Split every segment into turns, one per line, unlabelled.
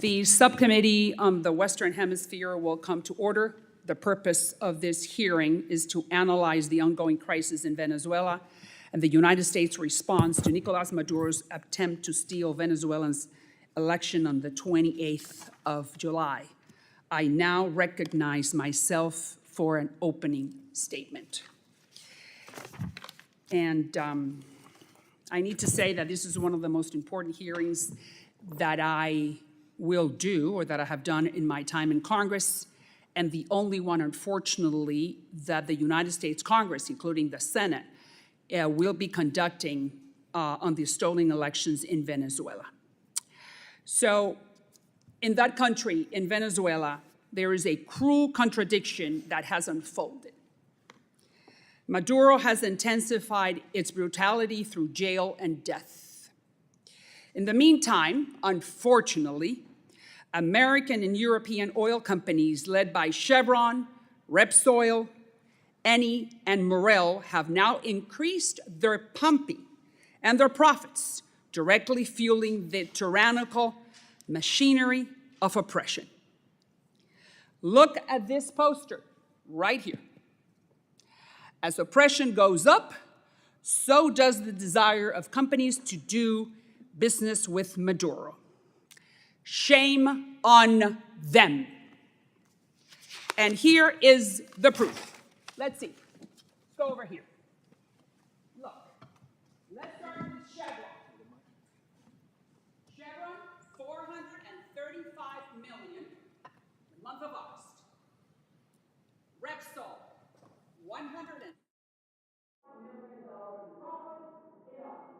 The subcommittee on the Western Hemisphere will come to order. The purpose of this hearing is to analyze the ongoing crisis in Venezuela and the United States' response to Nicolas Maduro's attempt to steal Venezuelans' election on the 28th of July. I now recognize myself for an opening statement. And I need to say that this is one of the most important hearings that I will do, or that I have done in my time in Congress, and the only one, unfortunately, that the United States Congress, including the Senate, will be conducting on the stolen elections in Venezuela. So in that country, in Venezuela, there is a cruel contradiction that has unfolded. Maduro has intensified its brutality through jail and death. In the meantime, unfortunately, American and European oil companies led by Chevron, Repsol, Eni, and Morel have now increased their pumping and their profits, directly fueling the tyrannical machinery of oppression. Look at this poster right here. As oppression goes up, so does the desire of companies to do business with Maduro. Shame on them. And here is the proof. Let's see. Let's go over here. Look. Let's start with Chevron. Chevron, $435 million in the month of August. Repsol, $100 million in profit in August.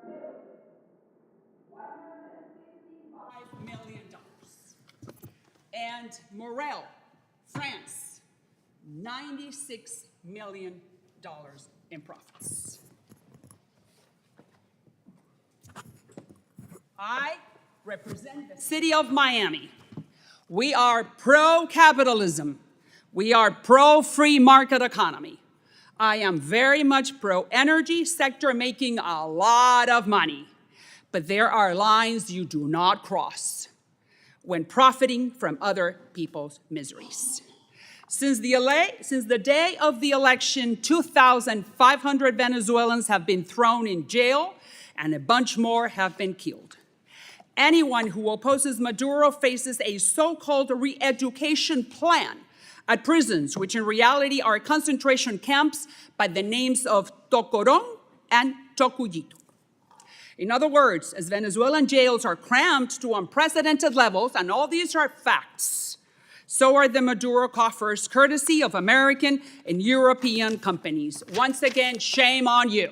$155 million. And Morel, France, $96 million in profits. I represent the city of Miami. We are pro-capitalism. We are pro-free market economy. I am very much pro-energy sector, making a lot of money. But there are lines you do not cross when profiting from other people's miseries. Since the day of the election, 2,500 Venezuelans have been thrown in jail, and a bunch more have been killed. Anyone who opposes Maduro faces a so-called re-education plan at prisons, which in reality are concentration camps by the names of Tocorón and Tocuyito. In other words, as Venezuelan jails are crammed to unprecedented levels, and all these are facts, so are the Maduro coffers, courtesy of American and European companies. Once again, shame on you.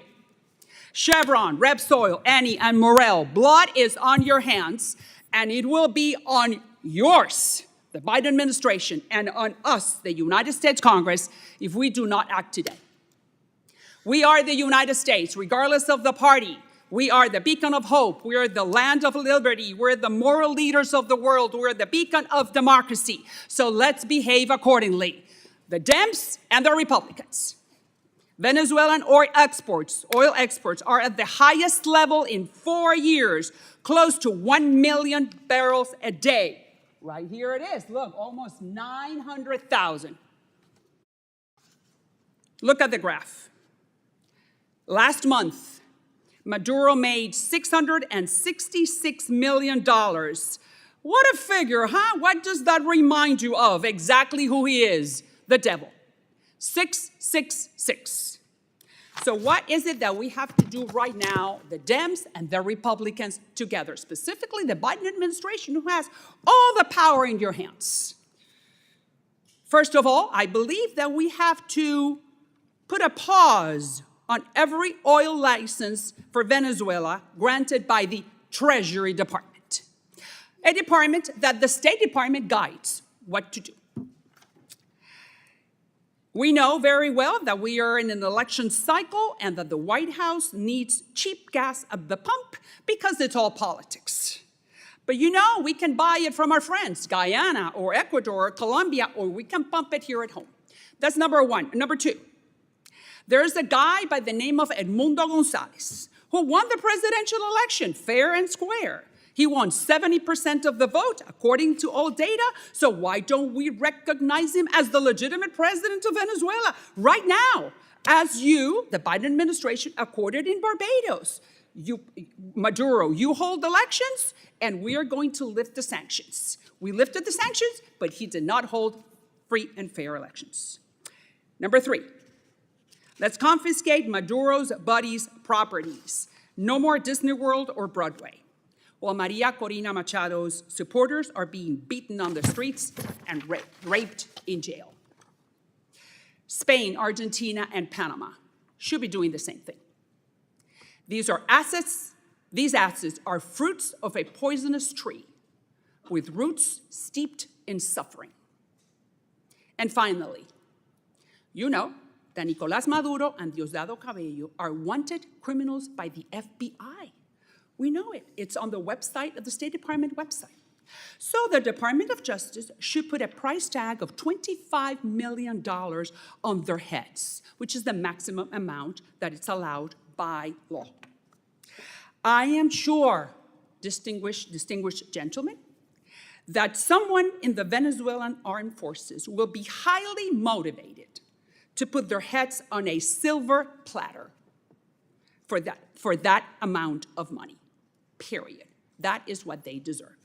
Chevron, Repsol, Eni, and Morel, blood is on your hands, and it will be on yours, the Biden administration, and on us, the United States Congress, if we do not act today. We are the United States, regardless of the party. We are the beacon of hope. We are the land of liberty. We're the moral leaders of the world. We're the beacon of democracy. So let's behave accordingly. The Dems and the Republicans. Venezuelan oil exports are at the highest level in 4 years, close to 1 million barrels a day. Right here it is. Look, almost 900,000. Look at the graph. Last month, Maduro made $666 million. What a figure, huh? What does that remind you of? Exactly who he is, the devil. 666. So what is it that we have to do right now, the Dems and the Republicans together, specifically the Biden administration, who has all the power in your hands? First of all, I believe that we have to put a pause on every oil license for Venezuela granted by the Treasury Department, a department that the State Department guides what to do. We know very well that we are in an election cycle and that the White House needs cheap gas at the pump because it's all politics. But you know, we can buy it from our friends, Guyana or Ecuador or Colombia, or we can pump it here at home. That's number one. Number two, there's a guy by the name of Edmundo Gonzalez who won the presidential election fair and square. He won 70% of the vote, according to all data. So why don't we recognize him as the legitimate president of Venezuela right now, as you, the Biden administration, accorded in Barbados? Maduro, you hold elections, and we are going to lift the sanctions. We lifted the sanctions, but he did not hold free and fair elections. Number 3, let's confiscate Maduro's buddies' properties. No more Disney World or Broadway, while Maria Corina Machado's supporters are being beaten on the streets and raped in jail. Spain, Argentina, and Panama should be doing the same thing. These assets are fruits of a poisonous tree with roots steeped in suffering. And finally, you know that Nicolás Maduro and Diosdado Cabello are wanted criminals by the FBI. We know it. It's on the website of the State Department website. So the Department of Justice should put a price tag of $25 million on their heads, which is the maximum amount that it's allowed by law. I am sure, distinguished gentlemen, that someone in the Venezuelan armed forces will be highly motivated to put their heads on a silver platter for that amount of money, period. That is what they deserve.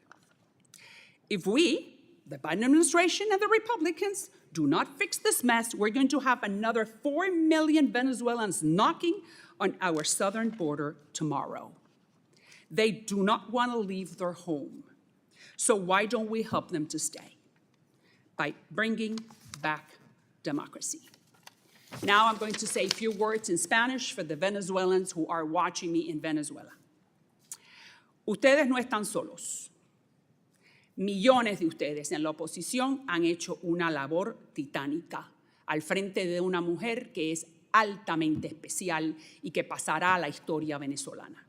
If we, the Biden administration and the Republicans, do not fix this mess, we're going to have another 4 million Venezuelans knocking on our southern border tomorrow. They do not want to leave their home. So why don't we help them to stay? By bringing back democracy. Now I'm going to say a few words in Spanish for the Venezuelans who are watching me in Venezuela. Ustedes no están solos. Millones de ustedes en la oposición han hecho una labor titánica al frente de una mujer que es altamente especial y que pasará a la historia venezolana.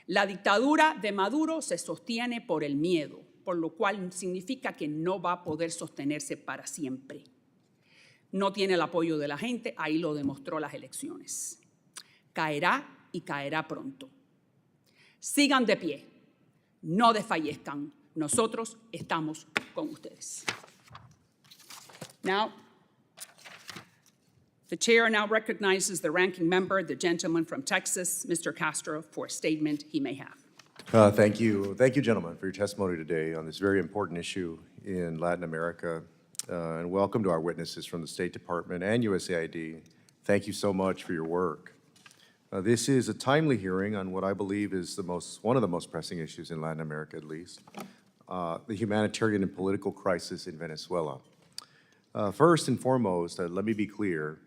La dictadura de Maduro se sostiene por el miedo, por lo cual significa que no va a poder sostenerse para siempre. No tiene el apoyo de la gente, ahí lo demostró las elecciones. Caerá y caerá pronto. Sigan de pie, no desfallezcan. Nosotros estamos con ustedes. Now, the chair now recognizes the ranking member, the gentleman from Texas, Mr. Castro, for a statement he may have.
Thank you, gentlemen, for your testimony today on this very important issue in Latin America. And welcome to our witnesses from the State Department and USAID. Thank you so much for your work. This is a timely hearing on what I believe is one of the most pressing issues in Latin America, at least, the humanitarian and political crisis in Venezuela. First and foremost, let me be clear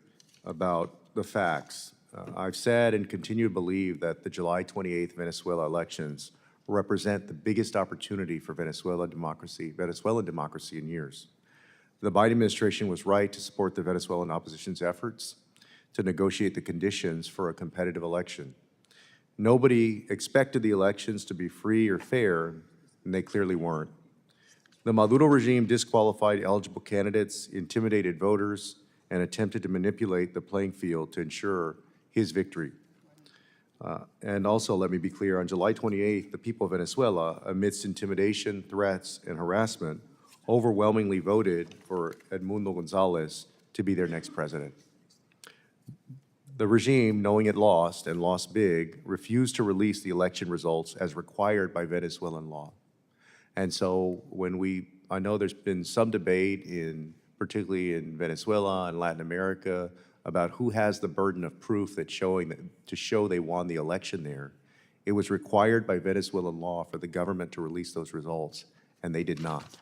about the facts. I've said and continue to believe that the July 28th Venezuela elections represent the biggest opportunity for Venezuelan democracy in years. The Biden administration was right to support the Venezuelan opposition's efforts to negotiate the conditions for a competitive election. Nobody expected the elections to be free or fair, and they clearly weren't. The Maduro regime disqualified eligible candidates, intimidated voters, and attempted to manipulate the playing field to ensure his victory. And also, let me be clear, on July 28th, the people of Venezuela, amidst intimidation, threats, and harassment, overwhelmingly voted for Edmundo Gonzalez to be their next president. The regime, knowing it lost, and lost big, refused to release the election results as required by Venezuelan law. And so I know there's been some debate particularly in Venezuela and Latin America, about who has the burden of proof to show they won the election there. It was required by Venezuelan law for the government to release those results, and they did not.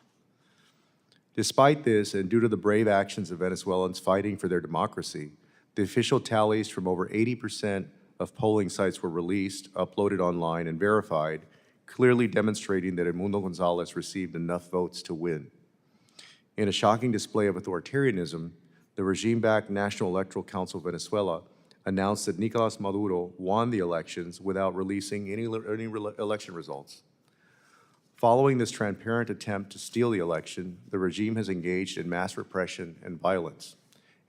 Despite this, and due to the brave actions of Venezuelans fighting for their democracy, the official tallies from over 80% of polling sites were released, uploaded online, and verified, clearly demonstrating that Edmundo Gonzalez received enough votes to win. In a shocking display of authoritarianism, the regime-backed National Electoral Council of Venezuela announced that Nicolás Maduro won the elections without releasing any election results. Following this transparent attempt to steal the election, the regime has engaged in mass repression and violence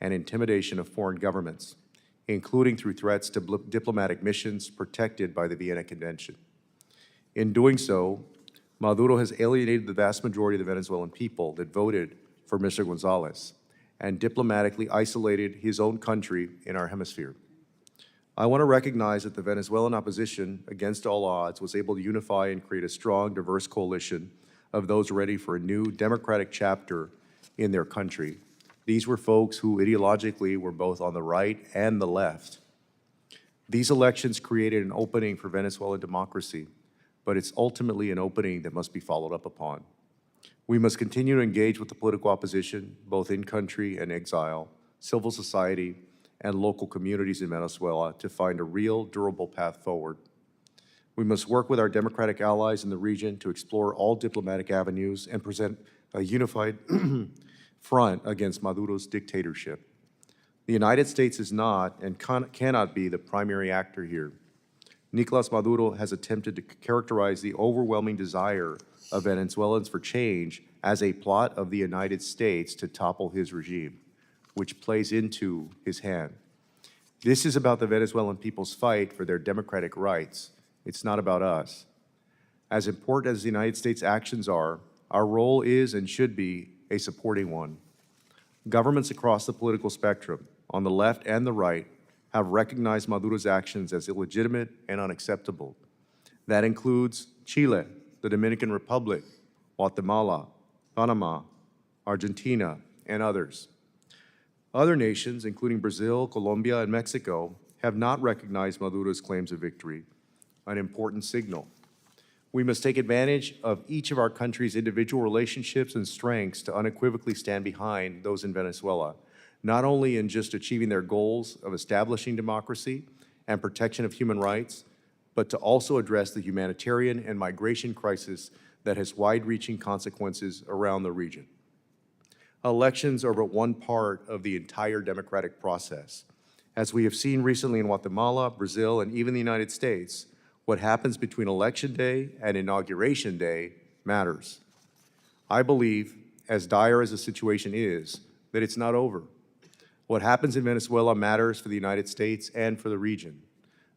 and intimidation of foreign governments, including through threats to diplomatic missions protected by the Vienna Convention. In doing so, Maduro has alienated the vast majority of the Venezuelan people that voted for Mr. Gonzalez and diplomatically isolated his own country in our hemisphere. I want to recognize that the Venezuelan opposition, against all odds, was able to unify and create a strong, diverse coalition of those ready for a new democratic chapter in their country. These were folks who ideologically were both on the right and the left. These elections created an opening for Venezuelan democracy, but it's ultimately an opening that must be followed up upon. We must continue to engage with the political opposition, both in country and exile, civil society, and local communities in Venezuela to find a real, durable path forward. We must work with our democratic allies in the region to explore all diplomatic avenues and present a unified front against Maduro's dictatorship. The United States is not and cannot be the primary actor here. Nicolas Maduro has attempted to characterize the overwhelming desire of Venezuelans for change as a plot of the United States to topple his regime, which plays into his hand. This is about the Venezuelan people's fight for their democratic rights. It's not about us. As important as the United States' actions are, our role is and should be a supporting one. Governments across the political spectrum, on the left and the right, have recognized Maduro's actions as illegitimate and unacceptable. That includes Chile, the Dominican Republic, Guatemala, Panama, Argentina, and others. Other nations, including Brazil, Colombia, and Mexico, have not recognized Maduro's claims of victory, an important signal. We must take advantage of each of our country's individual relationships and strengths to unequivocally stand behind those in Venezuela, not only in just achieving their goals of establishing democracy and protection of human rights, but to also address the humanitarian and migration crisis that has wide-reaching consequences around the region. Elections are but one part of the entire democratic process. As we have seen recently in Guatemala, Brazil, and even the United States, what happens between Election Day and Inauguration Day matters. I believe, as dire as the situation is, that it's not over. What happens in Venezuela matters for the United States and for the region.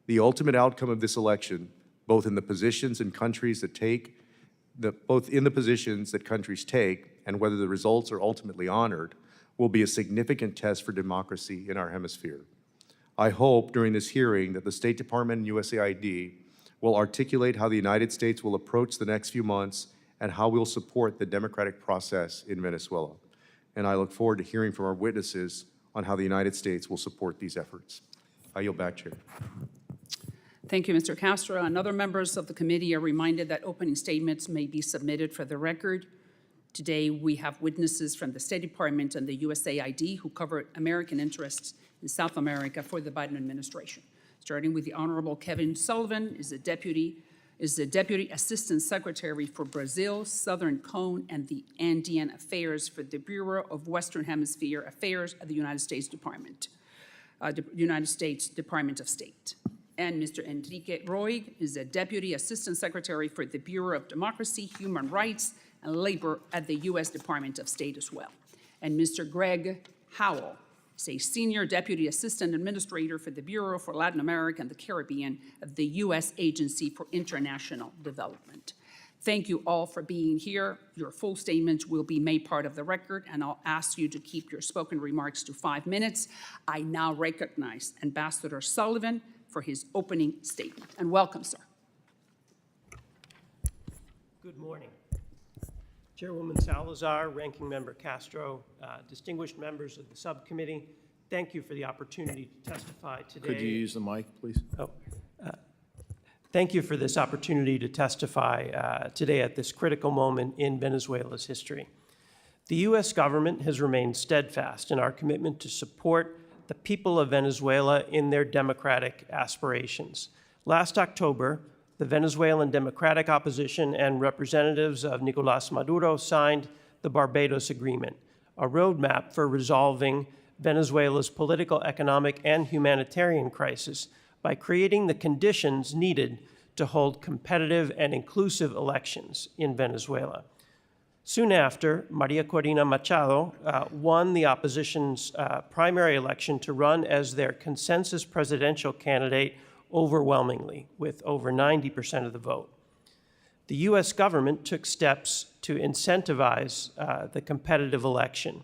The ultimate outcome of this election, both in the positions and countries that take, countries take, and whether the results are ultimately honored, will be a significant test for democracy in our hemisphere. I hope during this hearing that the State Department and USAID will articulate how the United States will approach the next few months and how we'll support the democratic process in Venezuela. And I look forward to hearing from our witnesses on how the United States will support these efforts. I yield back, Chair.
Thank you, Mr. Castro. And other members of the committee are reminded that opening statements may be submitted for the record. Today, we have witnesses from the State Department and the USAID who cover American interests in South America for the Biden administration. Starting with the Honorable Kevin Sullivan, is the Deputy Assistant Secretary for Brazil, Southern Cone, and the Andean Affairs for the Bureau of Western Hemisphere Affairs at the United States Department of State. And Mr. Enrique Roig is the Deputy Assistant Secretary for the Bureau of Democracy, Human Rights, and Labor at the U.S. Department of State as well. And Mr. Greg Howell is a Senior Deputy Assistant Administrator for the Bureau for Latin America and the Caribbean of the U.S. Agency for International Development. Thank you all for being here. Your full statements will be made part of the record, and I'll ask you to keep your spoken remarks to 5 minutes. I now recognize Ambassador Sullivan for his opening statement. And welcome, sir.
Good morning. Chairwoman Salazar, Ranking Member Castro, distinguished members of the subcommittee, thank you for the opportunity to testify today.
Could you use the mic, please?
Thank you for this opportunity to testify today at this critical moment in Venezuela's history. The U.S. government has remained steadfast in our commitment to support the people of Venezuela in their democratic aspirations. Last October, the Venezuelan Democratic Opposition and representatives of Nicolas Maduro signed the Barbados Agreement, a roadmap for resolving Venezuela's political, economic, and humanitarian crisis by creating the conditions needed to hold competitive and inclusive elections in Venezuela. Soon after, Maria Corina Machado won the opposition's primary election to run as their consensus presidential candidate overwhelmingly, with over 90% of the vote. The U.S. government took steps to incentivize the competitive election.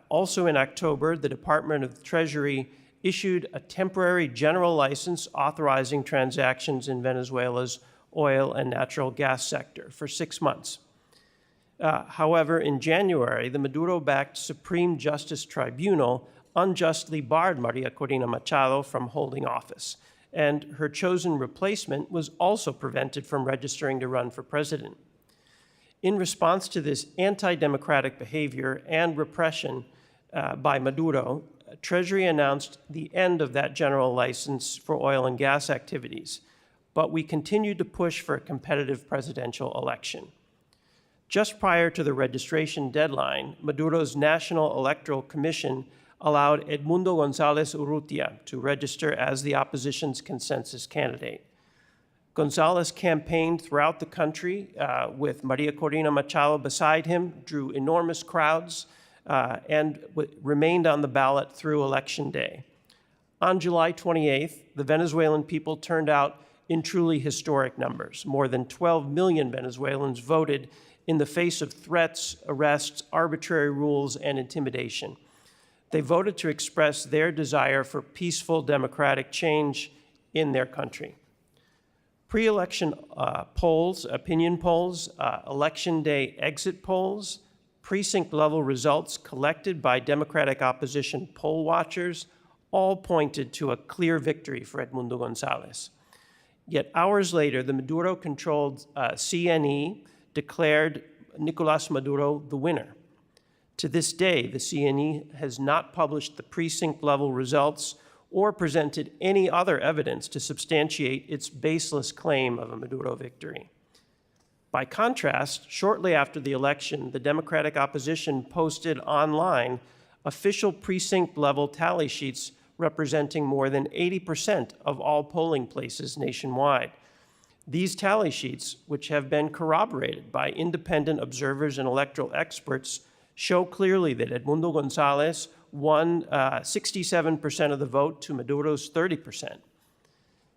Also in October, the Department of the Treasury issued a temporary general license authorizing transactions in Venezuela's oil and natural gas sector for 6 months. However, in January, the Maduro-backed Supreme Justice Tribunal unjustly barred Maria Corina Machado from holding office, and her chosen replacement was also prevented from registering to run for president. In response to this anti-democratic behavior and repression by Maduro, Treasury announced the end of that general license for oil and gas activities, but we continued to push for a competitive presidential election. Just prior to the registration deadline, Maduro's National Electoral Commission allowed Edmundo González Urrutia to register as the opposition's consensus candidate. González campaigned throughout the country with Maria Corina Machado beside him, drew enormous crowds, and remained on the ballot through Election Day. On July 28th, the Venezuelan people turned out in truly historic numbers. More than 12 million Venezuelans voted in the face of threats, arrests, arbitrary rules, and intimidation. They voted to express their desire for peaceful democratic change in their country. Pre-election polls, opinion polls, election day exit polls, precinct-level results collected by Democratic opposition poll watchers all pointed to a clear victory for Edmundo González. Yet hours later, the Maduro-controlled CNE declared Nicolás Maduro the winner. To this day, the CNE has not published the precinct-level results or presented any other evidence to substantiate its baseless claim of a Maduro victory. By contrast, shortly after the election, the Democratic opposition posted online official precinct-level tally sheets representing more than 80% of all polling places nationwide. These tally sheets, which have been corroborated by independent observers and electoral experts, show clearly that Edmundo González won 67% of the vote to Maduro's 30%.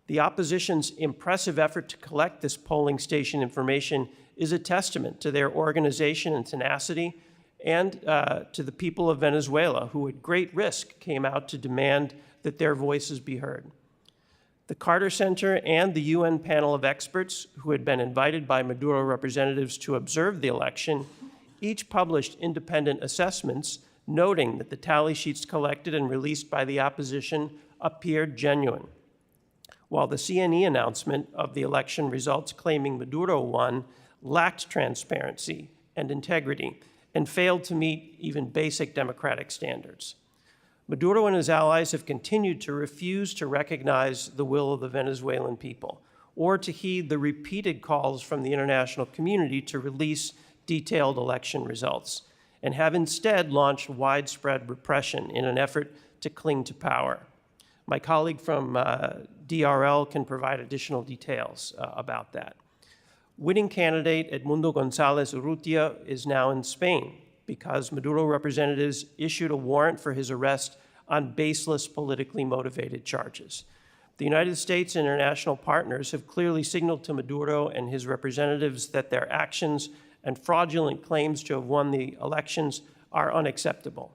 The opposition's impressive effort to collect this polling station information is a testament to their organization and tenacity, and to the people of Venezuela, who at great risk came out to demand that their voices be heard. The Carter Center and the UN panel of experts, who had been invited by Maduro representatives to observe the election, each published independent assessments noting that the tally sheets collected and released by the opposition appeared genuine, while the CNE announcement of the election results claiming Maduro won lacked transparency and integrity and failed to meet even basic democratic standards. Maduro and his allies have continued to refuse to recognize the will of the Venezuelan people or to heed the repeated calls from the international community to release detailed election results, and have instead launched widespread repression in an effort to cling to power. My colleague from DRL can provide additional details about that. Winning candidate Edmundo González Urrutia is now in Spain because Maduro representatives issued a warrant for his arrest on baseless, politically motivated charges. The United States and international partners have clearly signaled to Maduro and his representatives that their actions and fraudulent claims to have won the elections are unacceptable.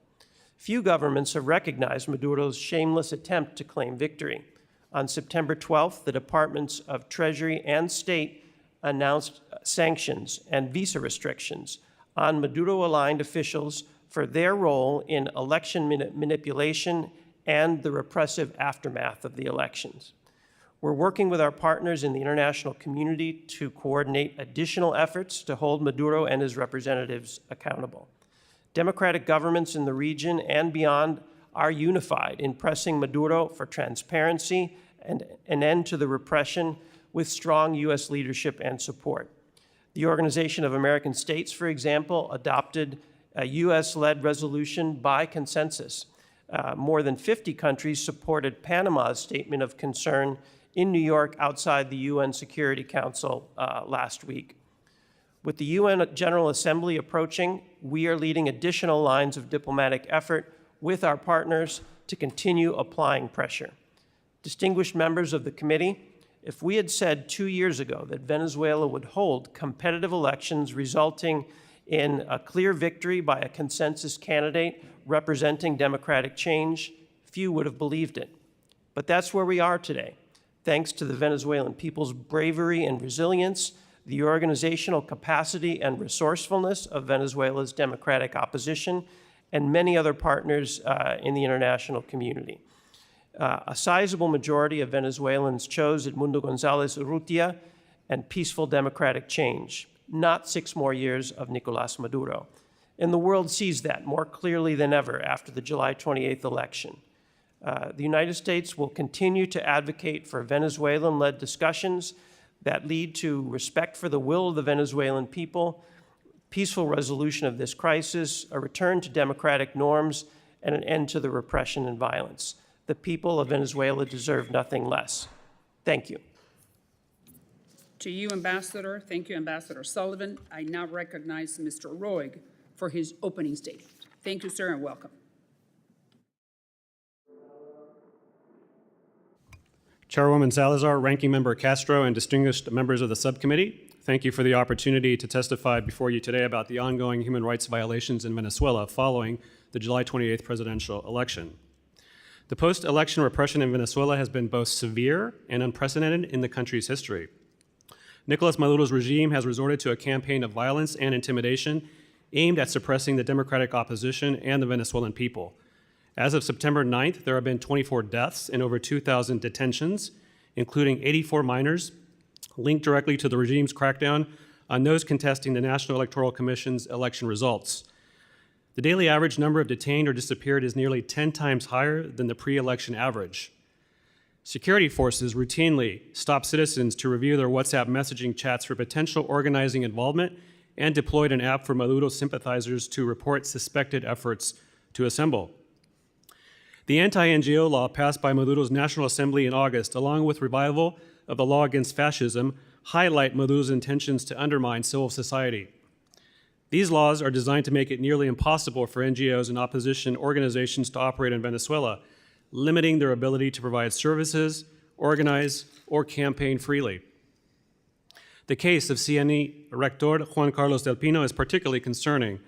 Few governments have recognized Maduro's shameless attempt to claim victory. On September 12th, the Departments of Treasury and State announced sanctions and visa restrictions on Maduro-aligned officials for their role in election manipulation and the repressive aftermath of the elections. We're working with our partners in the international community to coordinate additional efforts to hold Maduro and his representatives accountable. Democratic governments in the region and beyond are unified in pressing Maduro for transparency and an end to the repression with strong U.S. leadership and support. The Organization of American States, for example, adopted a U.S.-led resolution by consensus. More than 50 countries supported Panama's statement of concern in New York outside the UN Security Council last week. With the UN General Assembly approaching, we are leading additional lines of diplomatic effort with our partners to continue applying pressure. Distinguished members of the committee, if we had said 2 years ago that Venezuela would hold competitive elections resulting in a clear victory by a consensus candidate representing democratic change, few would have believed it. But that's where we are today, thanks to the Venezuelan people's bravery and resilience, the organizational capacity and resourcefulness of Venezuela's democratic opposition, and many other partners in the international community. A sizable majority of Venezuelans chose Edmundo González Urrutia and peaceful democratic change, not 6 more years of Nicolás Maduro. And the world sees that more clearly than ever after the July 28th election. The United States will continue to advocate for Venezuelan-led discussions that lead to respect for the will of the Venezuelan people, peaceful resolution of this crisis, a return to democratic norms, and an end to the repression and violence. The people of Venezuela deserve nothing less. Thank you.
To you, Ambassador. Thank you, Ambassador Sullivan. I now recognize Mr. Roig for his opening statement. Thank you, sir, and welcome.
Chairwoman Salazar, Ranking Member Castro, and distinguished members of the subcommittee, thank you for the opportunity to testify before you today about the ongoing human rights violations in Venezuela following the July 28th presidential election. The post-election repression in Venezuela has been both severe and unprecedented in the country's history. Nicolás Maduro's regime has resorted to a campaign of violence and intimidation aimed at suppressing the democratic opposition and the Venezuelan people. As of September 9th, there have been 24 deaths and over 2,000 detentions, including 84 minors, linked directly to the regime's crackdown on those contesting the National Electoral Commission's election results. The daily average number of detained or disappeared is nearly 10 times higher than the pre-election average. Security forces routinely stop citizens to review their WhatsApp messaging chats for potential organizing involvement and deployed an app for Maduro sympathizers to report suspected efforts to assemble. The anti-NGO law passed by Maduro's National Assembly in August, along with revival of the law against fascism, highlight Maduro's intentions to undermine civil society. These laws are designed to make it nearly impossible for NGOs and opposition organizations to operate in Venezuela, limiting their ability to provide services, organize, or campaign freely. The case of CNE Rector Juan Carlos Del Pino is particularly concerning.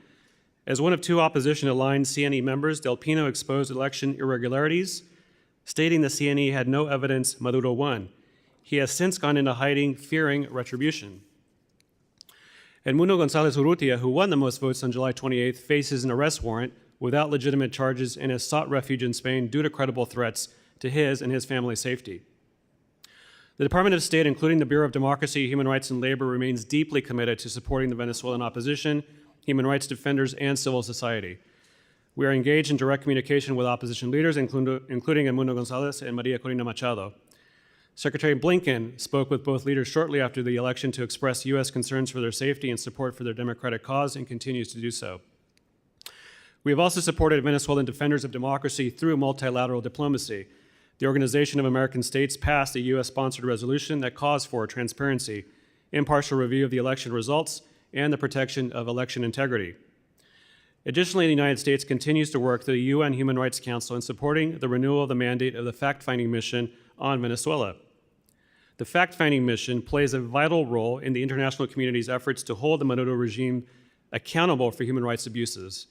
As one of 2 opposition-aligned CNE members, Del Pino exposed election irregularities, stating the CNE had no evidence Maduro won. He has since gone into hiding, fearing retribution. Edmundo González Urrutia, who won the most votes on July 28th, faces an arrest warrant without legitimate charges and has sought refuge in Spain due to credible threats to his and his family's safety. The Department of State, including the Bureau of Democracy, Human Rights, and Labor, remains deeply committed to supporting the Venezuelan opposition, human rights defenders, and civil society. We are engaged in direct communication with opposition leaders, including Edmundo González and Maria Corina Machado. Secretary Blinken spoke with both leaders shortly after the election to express U.S. concerns for their safety and support for their democratic cause, and continues to do so. We have also supported Venezuelan defenders of democracy through multilateral diplomacy. The Organization of American States passed a U.S.-sponsored resolution that calls for transparency, impartial review of the election results, and the protection of election integrity. Additionally, the United States continues to work through the UN Human Rights Council in supporting the renewal of the mandate of the fact-finding mission on Venezuela. The fact-finding mission plays a vital role in the international community's efforts to hold the Maduro regime accountable for human rights abuses.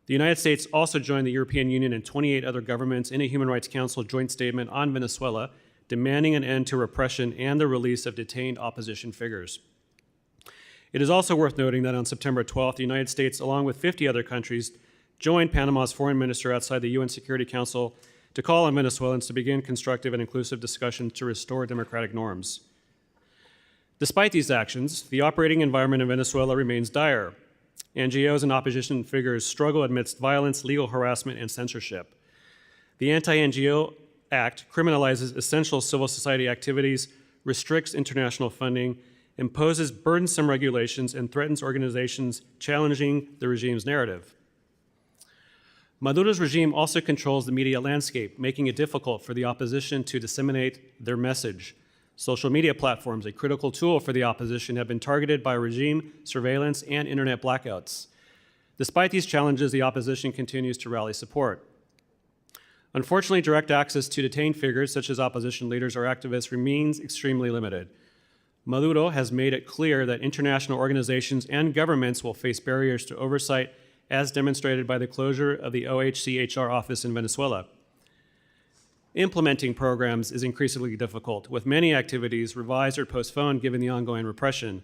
The United States also joined the European Union and 28 other governments in a Human Rights Council joint statement on Venezuela, demanding an end to repression and the release of detained opposition figures. It is also worth noting that on September 12th, the United States, along with 50 other countries, joined Panama's foreign minister outside the UN Security Council to call on Venezuelans to begin constructive and inclusive discussions to restore democratic norms. Despite these actions, the operating environment in Venezuela remains dire. NGOs and opposition figures struggle amidst violence, legal harassment, and censorship. The Anti-NGO Act criminalizes essential civil society activities, restricts international funding, imposes burdensome regulations, and threatens organizations challenging the regime's narrative. Maduro's regime also controls the media landscape, making it difficult for the opposition to disseminate their message. Social media platforms, a critical tool for the opposition, have been targeted by regime surveillance and internet blackouts. Despite these challenges, the opposition continues to rally support. Unfortunately, direct access to detained figures such as opposition leaders or activists remains extremely limited. Maduro has made it clear that international organizations and governments will face barriers to oversight, as demonstrated by the closure of the OHCHR office in Venezuela. Implementing programs is increasingly difficult, with many activities revised or postponed given the ongoing repression.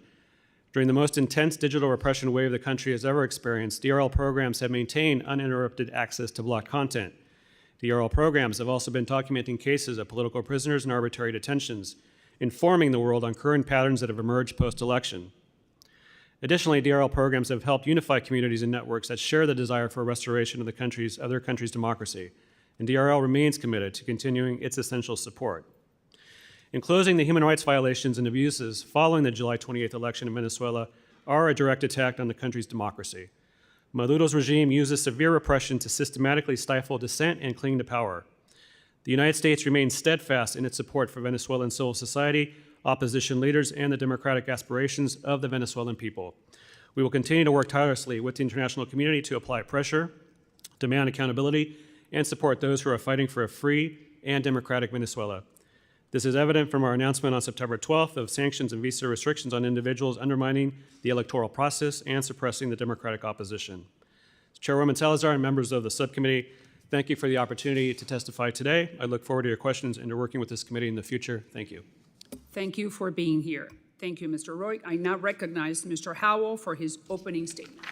During the most intense digital repression wave the country has ever experienced, DRL programs have maintained uninterrupted access to blocked content. DRL programs have also been documenting cases of political prisoners and arbitrary detentions, informing the world on current patterns that have emerged post-election. Additionally, DRL programs have helped unify communities and networks that share the desire for a restoration of the other countries' democracy, and DRL remains committed to continuing its essential support. In closing, the human rights violations and abuses following the July 28th election in Venezuela are a direct attack on the country's democracy. Maduro's regime uses severe repression to systematically stifle dissent and cling to power. The United States remains steadfast in its support for Venezuelan civil society, opposition leaders, and the democratic aspirations of the Venezuelan people. We will continue to work tirelessly with the international community to apply pressure, demand accountability, and support those who are fighting for a free and democratic Venezuela. This is evident from our announcement on September 12th of sanctions and visa restrictions on individuals undermining the electoral process and suppressing the democratic opposition. Chairwoman Salazar and members of the subcommittee, thank you for the opportunity to testify today. I look forward to your questions and to working with this committee in the future. Thank you.
Thank you for being here. Thank you, Mr. Roig. I now recognize Mr. Howell for his opening statement.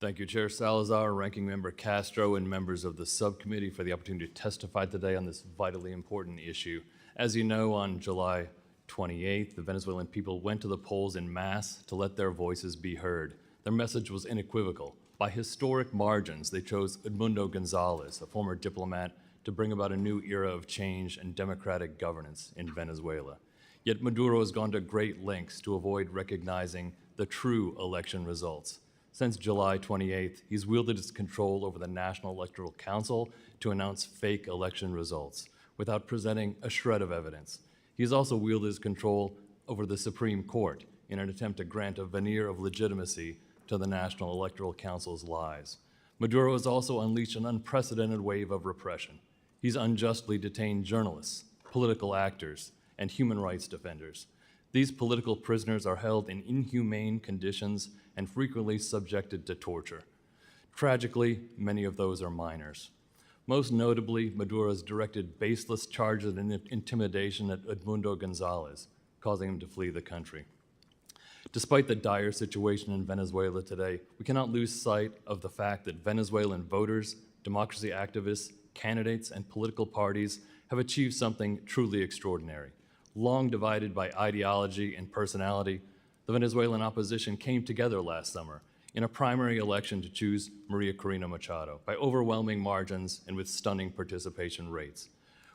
Thank you, Chair Salazar, Ranking Member Castro, and members of the subcommittee for the opportunity to testify today on this vitally important issue. As you know, on July 28th, the Venezuelan people went to the polls en masse to let their voices be heard. Their message was unequivocal. By historic margins, they chose Edmundo Gonzalez, a former diplomat, to bring about a new era of change and democratic governance in Venezuela. Yet Maduro has gone to great lengths to avoid recognizing the true election results. Since July 28th, he's wielded his control over the National Electoral Council to announce fake election results without presenting a shred of evidence. He's also wielded his control over the Supreme Court in an attempt to grant a veneer of legitimacy to the National Electoral Council's lies. Maduro has also unleashed an unprecedented wave of repression. He's unjustly detained journalists, political actors, and human rights defenders. These political prisoners are held in inhumane conditions and frequently subjected to torture. Tragically, many of those are minors. Most notably, Maduro has directed baseless charges and intimidation at Edmundo Gonzalez, causing him to flee the country. Despite the dire situation in Venezuela today, we cannot lose sight of the fact that Venezuelan voters, democracy activists, candidates, and political parties have achieved something truly extraordinary. Long divided by ideology and personality, the Venezuelan opposition came together last summer in a primary election to choose Maria Corina Machado by overwhelming margins and with stunning participation rates.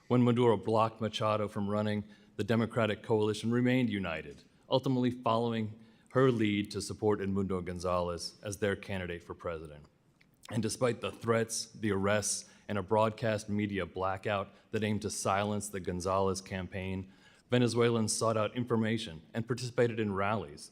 When Maduro blocked Machado from running, the Democratic coalition remained united, ultimately following her lead to support Edmundo Gonzalez as their candidate for president. And despite the threats, the arrests, and a broadcast media blackout that aimed to silence the Gonzalez campaign, Venezuelans sought out information and participated in rallies.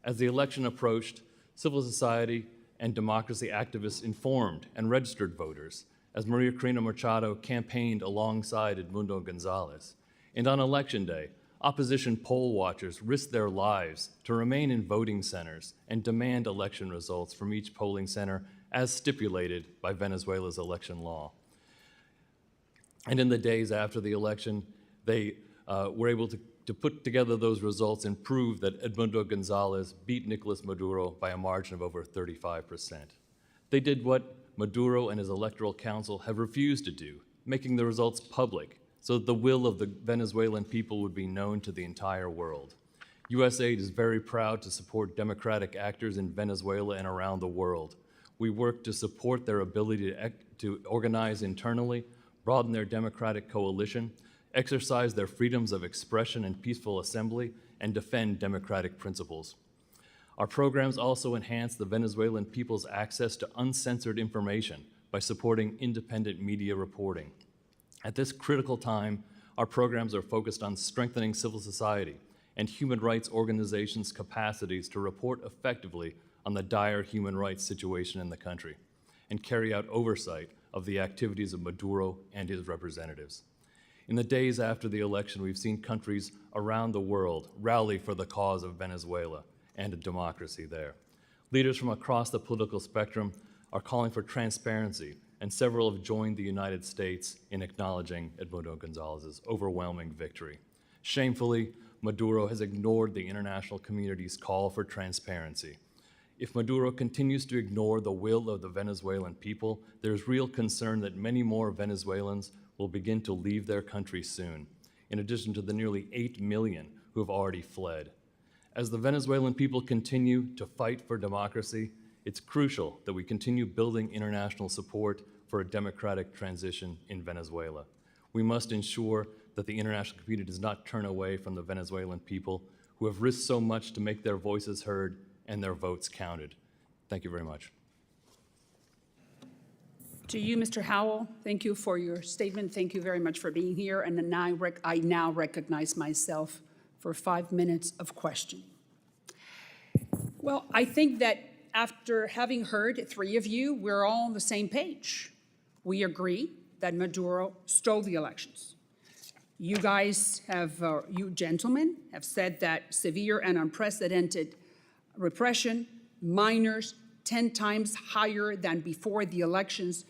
As the election approached, civil society and democracy activists informed and registered voters as Maria Corina Machado campaigned alongside Edmundo Gonzalez. And on election day, opposition poll watchers risked their lives to remain in voting centers and demand election results from each polling center as stipulated by Venezuela's election law. And in the days after the election, they were able to put together those results and prove that Edmundo Gonzalez beat Nicolas Maduro by a margin of over 35%. They did what Maduro and his electoral council have refused to do, making the results public so that the will of the Venezuelan people would be known to the entire world. USAID is very proud to support democratic actors in Venezuela and around the world. We work to support their ability to organize internally, broaden their democratic coalition, exercise their freedoms of expression and peaceful assembly, and defend democratic principles. Our programs also enhance the Venezuelan people's access to uncensored information by supporting independent media reporting. At this critical time, Our programs are focused on strengthening civil society and human rights organizations' capacities to report effectively on the dire human rights situation in the country and carry out oversight of the activities of Maduro and his representatives. In the days after the election, we've seen countries around the world rally for the cause of Venezuela and a democracy there. Leaders from across the political spectrum are calling for transparency, and several have joined the United States in acknowledging Edmundo Gonzalez's overwhelming victory. Shamefully, Maduro has ignored the international community's call for transparency. If Maduro continues to ignore the will of the Venezuelan people, there's real concern that many more Venezuelans will begin to leave their country soon, in addition to the nearly 8 million who have already fled. As the Venezuelan people continue to fight for democracy, it's crucial that we continue building international support for a democratic transition in Venezuela. We must ensure that the international community does not turn away from the Venezuelan people who have risked so much to make their voices heard and their votes counted. Thank you very much.
To you, Mr. Howell, thank you for your statement. Thank you very much for being here. And then I now recognize myself for 5 minutes of questioning. Well, I think that after having heard 3 of you, we're all on the same page. We agree that Maduro stole the elections. You guys have, you gentlemen have said that severe and unprecedented repression, minors 10 times higher than before the elections,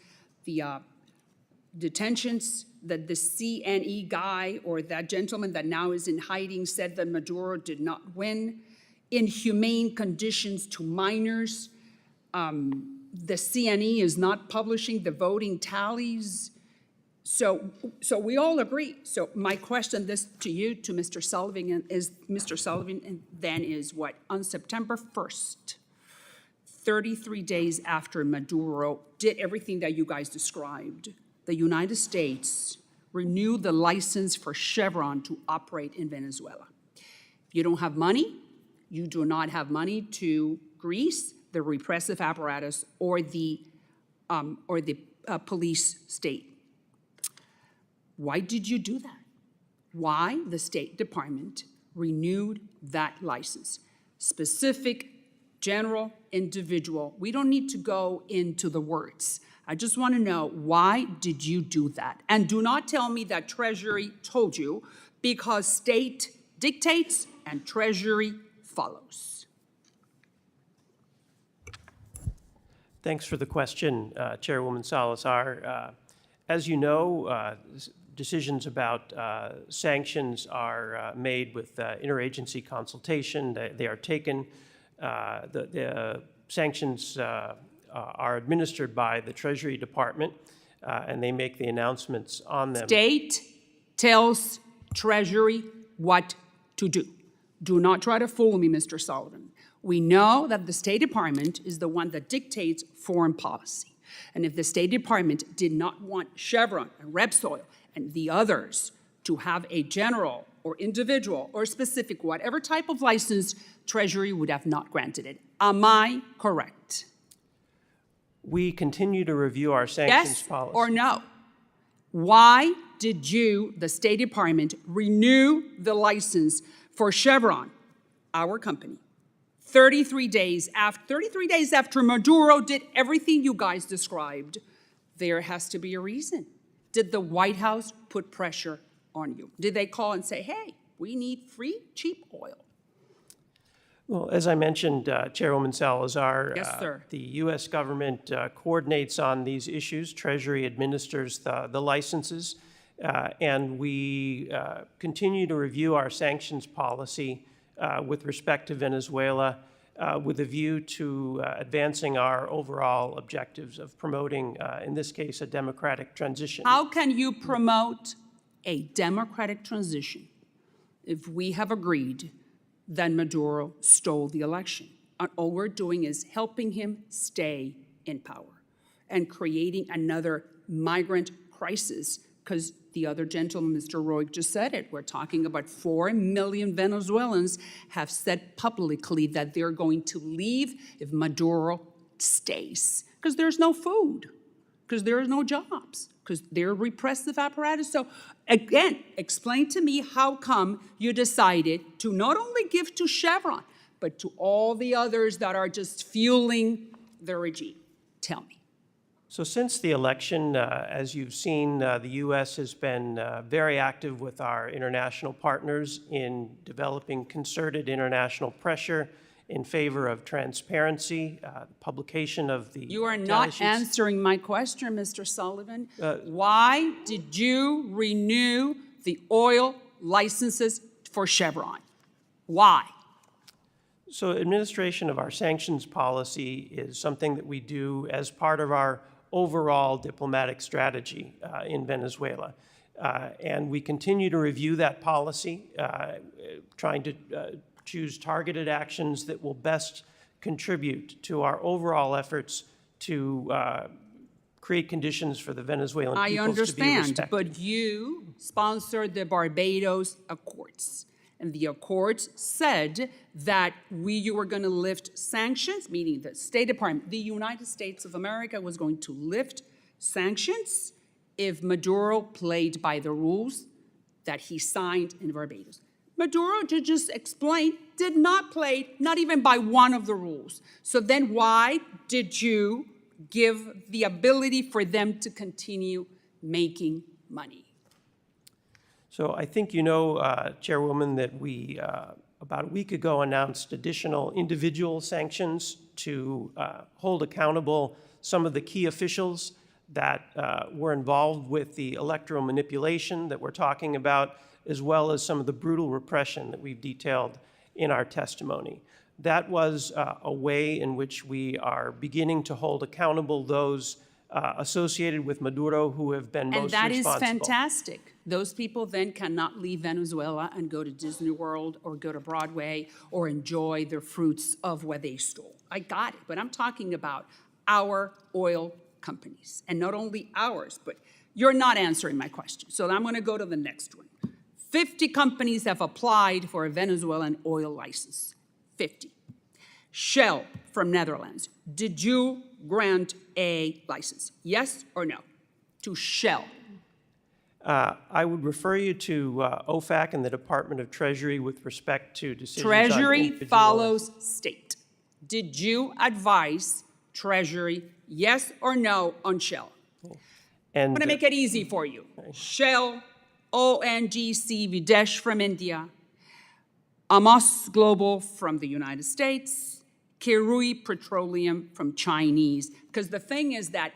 the detentions that the CNE guy or that gentleman that now is in hiding said that Maduro did not win, inhumane conditions to minors. The CNE is not publishing the voting tallies. So we all agree. So my question this to you, to Mr. Sullivan, is what? On September 1st, 33 days after Maduro did everything that you guys described, the United States renewed the license for Chevron to operate in Venezuela. If you don't have money, you do not have money to grease the repressive apparatus or the police state. Why did you do that? Why the State Department renewed that license? Specific, general, individual. We don't need to go into the words. I just want to know, why did you do that? And do not tell me that Treasury told you, because state dictates and Treasury follows.
Thanks for the question, Chairwoman Salazar. As you know, decisions about sanctions are made with interagency consultation. They are taken. The sanctions are administered by the Treasury Department, and they make the announcements on them.
State tells Treasury what to do. Do not try to fool me, Mr. Sullivan. We know that the State Department is the one that dictates foreign policy. And if the State Department did not want Chevron and Repsol and the others to have a general or individual or specific, whatever type of license, Treasury would have not granted it. Am I correct?
We continue to review our sanctions policy.
Yes or no? Why did you, the State Department, renew the license for Chevron, our company, 33 days after Maduro did everything you guys described? There has to be a reason. Did the White House put pressure on you? Did they call and say, hey, we need free, cheap oil?
Well, as I mentioned, Chairwoman Salazar,
Yes, sir.
The U.S. government coordinates on these issues. Treasury administers the licenses, and we continue to review our sanctions policy with respect to Venezuela with a view to advancing our overall objectives of promoting, in this case, a democratic transition.
How can you promote a democratic transition if we have agreed that Maduro stole the election? And all we're doing is helping him stay in power and creating another migrant crisis, because the other gentleman, Mr. Roig, just said it. We're talking about 4 million Venezuelans have said publicly that they're going to leave if Maduro stays, because there's no food. because there are no jobs, because they're repressive apparatus. So again, explain to me how come you decided to not only give to Chevron, but to all the others that are just fueling the regime. Tell me.
So since the election, as you've seen, the U.S. has been very active with our international partners in developing concerted international pressure in favor of transparency, publication of the
You are
tally
not
sheets.
answering my question, Mr. Sullivan. Why did you renew the oil licenses for Chevron? Why?
So administration of our sanctions policy is something that we do as part of our overall diplomatic strategy in Venezuela. And we continue to review that policy, trying to choose targeted actions that will best contribute to our overall efforts to create conditions for the Venezuelan
I
peoples to be
understand,
respected.
but you sponsored the Barbados Accords. And the Accords said that you were going to lift sanctions, meaning the State Department, the United States of America was going to lift sanctions if Maduro played by the rules that he signed in Barbados. Maduro, to just explain, did not play, not even by one of the rules. So then why did you give the ability for them to continue making money?
So I think you know, Chairwoman, that we, about a week ago, announced additional individual sanctions to hold accountable some of the key officials that were involved with the electoral manipulation that we're talking about, as well as some of the brutal repression that we've detailed in our testimony. That was a way in which we are beginning to hold accountable those associated with Maduro who have been most responsible.
And that is fantastic. Those people then cannot leave Venezuela and go to Disney World or go to Broadway or enjoy the fruits of what they stole. I got it, but I'm talking about our oil companies. And not only ours, but you're not answering my question. So I'm going to go to the next one. 50 companies have applied for a Venezuelan oil license. 50. Shell from Netherlands, did you grant a license? Yes or no to Shell?
I would refer you to OFAC and the Department of Treasury with respect to decisions on
Treasury
individual-
follows state. Did you advise Treasury, yes or no, on Shell?
And
I'm going to make it easy for you. Shell, ONGC Videsh from India, Amos Global from the United States, Kirui Petroleum from Chinese. Because the thing is that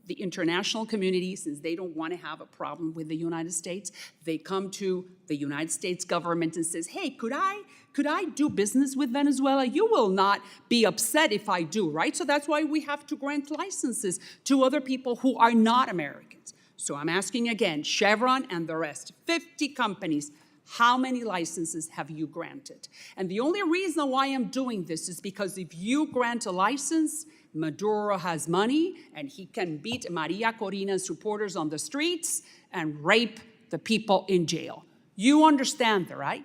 the international community, since they don't want to have a problem with the United States, they come to the United States government and says, hey, could I do business with Venezuela? You will not be upset if I do, right? So that's why we have to grant licenses to other people who are not Americans. So I'm asking again, Chevron and the rest, 50 companies, how many licenses have you granted? And the only reason why I'm doing this is because if you grant a license, Maduro has money and he can beat Maria Corina's supporters on the streets and rape the people in jail. You understand that, right?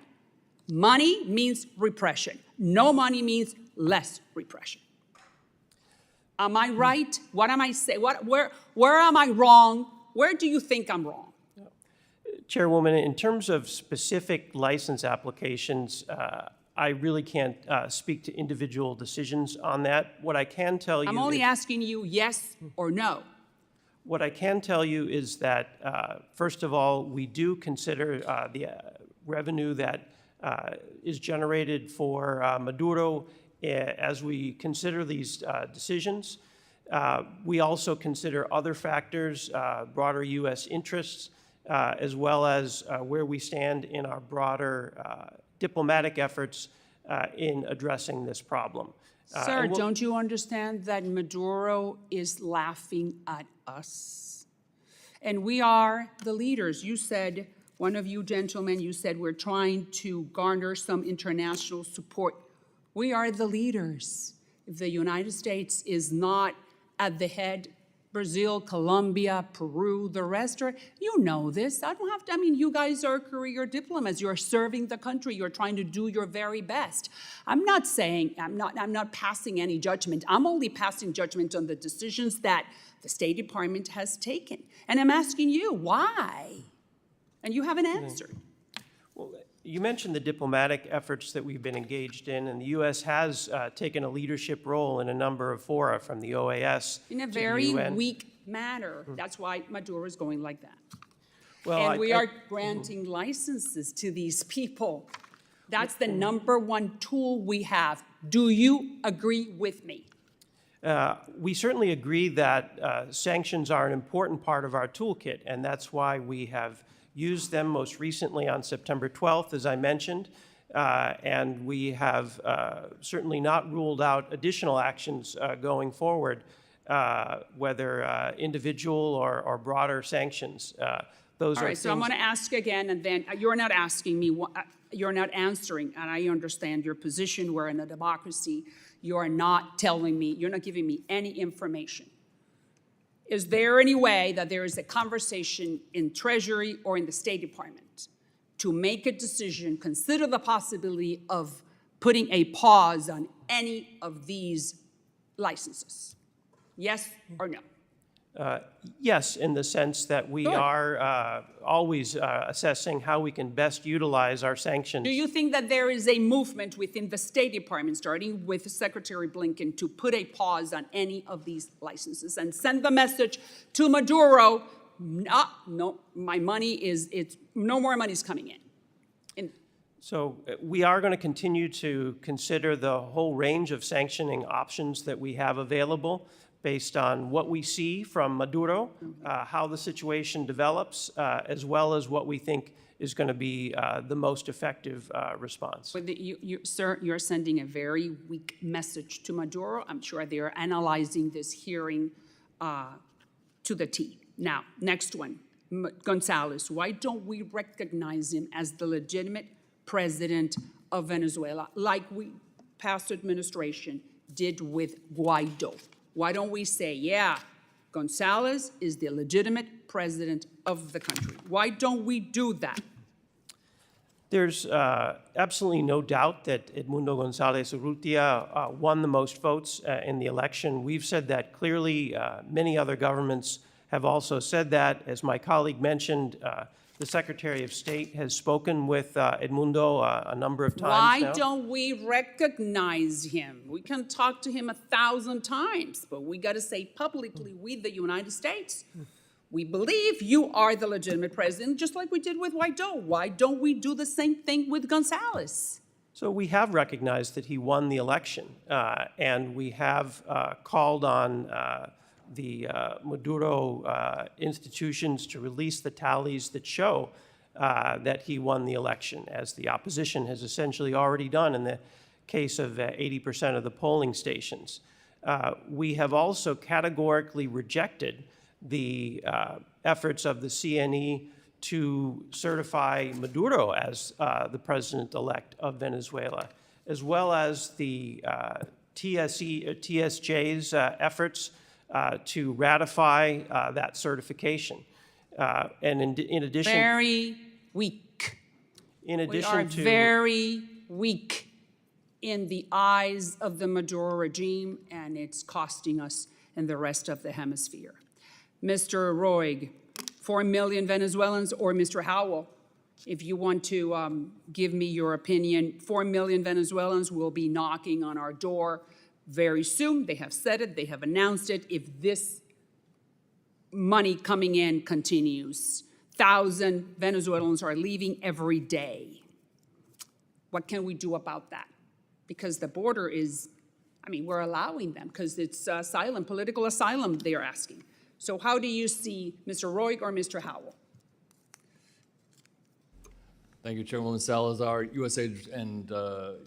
Money means repression. No money means less repression. Am I right? What am I saying? Where am I wrong? Where do you think I'm wrong?
Chairwoman, in terms of specific license applications, I really can't speak to individual decisions on that. What I can tell you
I'm only asking you yes or no.
What I can tell you is that, first of all, we do consider the revenue that is generated for Maduro as we consider these decisions. We also consider other factors, broader U.S. interests, as well as where we stand in our broader diplomatic efforts in addressing this problem.
Sir, don't you understand that Maduro is laughing at us? And we are the leaders. You said, one of you gentlemen, you said we're trying to garner some international support. We are the leaders. If the United States is not at the head Brazil, Colombia, Peru, the rest are, you know this. I don't have to, I mean, you guys are career diplomats. You're serving the country. You're trying to do your very best. I'm not saying, I'm not passing any judgment. I'm only passing judgment on the decisions that the State Department has taken. And I'm asking you, why? And you haven't answered.
Well, you mentioned the diplomatic efforts that we've been engaged in, and the U.S. has taken a leadership role in a number of fora, from the OAS
In a
to the
very
UN.
weak manner. That's why Maduro is going like that.
Well,
And we are granting licenses to these people. That's the number one tool we have. Do you agree with me?
We certainly agree that sanctions are an important part of our toolkit, and that's why we have used them most recently on September 12th, as I mentioned, and we have certainly not ruled out additional actions going forward, whether individual or broader sanctions. Those
All
are
right, so I'm
things-
going to ask again, and then you're not asking me, you're not answering, and I understand your position. We're in a democracy. You are not telling me, you're not giving me any information. Is there any way that there is a conversation in Treasury or in the State Department to make a decision, consider the possibility of putting a pause on any of these licenses? Yes or no?
Yes, in the sense that we
Good.
are always assessing how we can best utilize our sanctions.
Do you think that there is a movement within the State Department, starting with Secretary Blinken, to put a pause on any of these licenses and send the message to Maduro, no, my money it's no more money's coming in?
So we are going to continue to consider the whole range of sanctioning options that we have available based on what we see from Maduro, how the situation develops, as well as what we think is going to be the most effective response.
But sir, you're sending a very weak message to Maduro. I'm sure they are analyzing this hearing to the T. Now, next one, Gonzalez. Why don't we recognize him as the legitimate president of Venezuela, like we, past administration, did with Guaido? Why don't we say, yeah, Gonzalez is the legitimate president of the country? Why don't we do that?
There's absolutely no doubt that Edmundo González Urrutia won the most votes in the election. We've said that clearly. Many other governments have also said that. As my colleague mentioned, the Secretary of State has spoken with Edmundo a number of times
Why
now.
don't we recognize him? We can talk to him 1,000 times, but we got to say publicly, we, the United States, we believe you are the legitimate president, just like we did with Guaido. Why don't we do the same thing with Gonzalez?
So we have recognized that he won the election, and we have called on the Maduro institutions to release the tallies that show that he won the election, as the opposition has essentially already done in the case of 80% of the polling stations. We have also categorically rejected the efforts of the CNE to certify Maduro as the president-elect of Venezuela, as well as the TSJ's efforts to ratify that certification. And in addition,
Very weak.
in
We
addition
are
to
very weak in the eyes of the Maduro regime, and it's costing us and the rest of the hemisphere. Mr. Roig, 4 million Venezuelans, or Mr. Howell, if you want to give me your opinion, 4 million Venezuelans will be knocking on our door very soon. They have said it, they have announced it. If this money coming in continues, 1,000 Venezuelans are leaving every day. What can we do about that? Because the border is, I mean, we're allowing them because it's asylum, political asylum they're asking. So how do you see Mr. Roig or Mr. Howell?
Thank you, Chairwoman Salazar. USAID and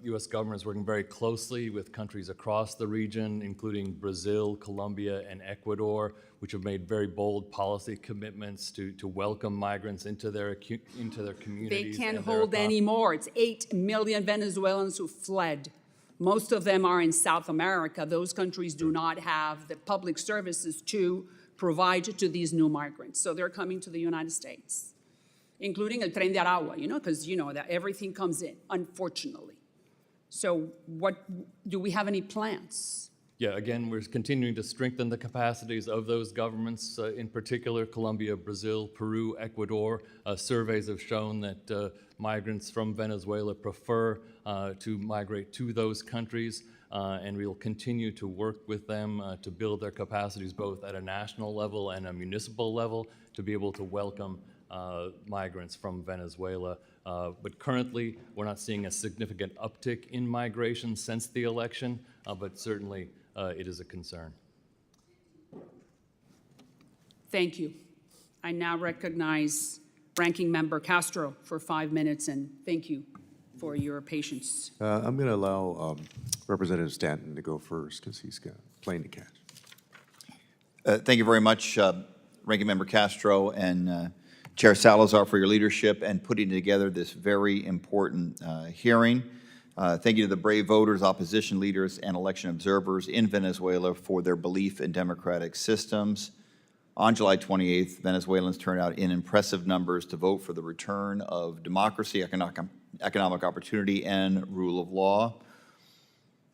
U.S. government is working very closely with countries across the region, including Brazil, Colombia, and Ecuador, which have made very bold policy commitments to welcome migrants into their communities.
They can't
and their
hold any more. It's 8 million Venezuelans who fled. Most of them are in South America. Those countries do not have the public services to provide to these new migrants. So they're coming to the United States, including El Tren de Aragua, because you know that everything comes in, unfortunately. So do we have any plans?
Yeah, again, we're continuing to strengthen the capacities of those governments, in particular Colombia, Brazil, Peru, Ecuador. Surveys have shown that migrants from Venezuela prefer to migrate to those countries, and we'll continue to work with them to build their capacities both at a national level and a municipal level to be able to welcome migrants from Venezuela. But currently, we're not seeing a significant uptick in migration since the election, but certainly it is a concern.
Thank you. I now recognize Ranking Member Castro for 5 minutes, and thank you for your patience.
I'm going to allow Representative Stanton to go first because he's got a plane to catch.
Thank you very much, Ranking Member Castro and Chair Salazar, for your leadership and putting together this very important hearing. Thank you to the brave voters, opposition leaders, and election observers in Venezuela for their belief in democratic systems. On July 28th, Venezuelans turned out in impressive numbers to vote for the return of democracy, economic opportunity, and rule of law,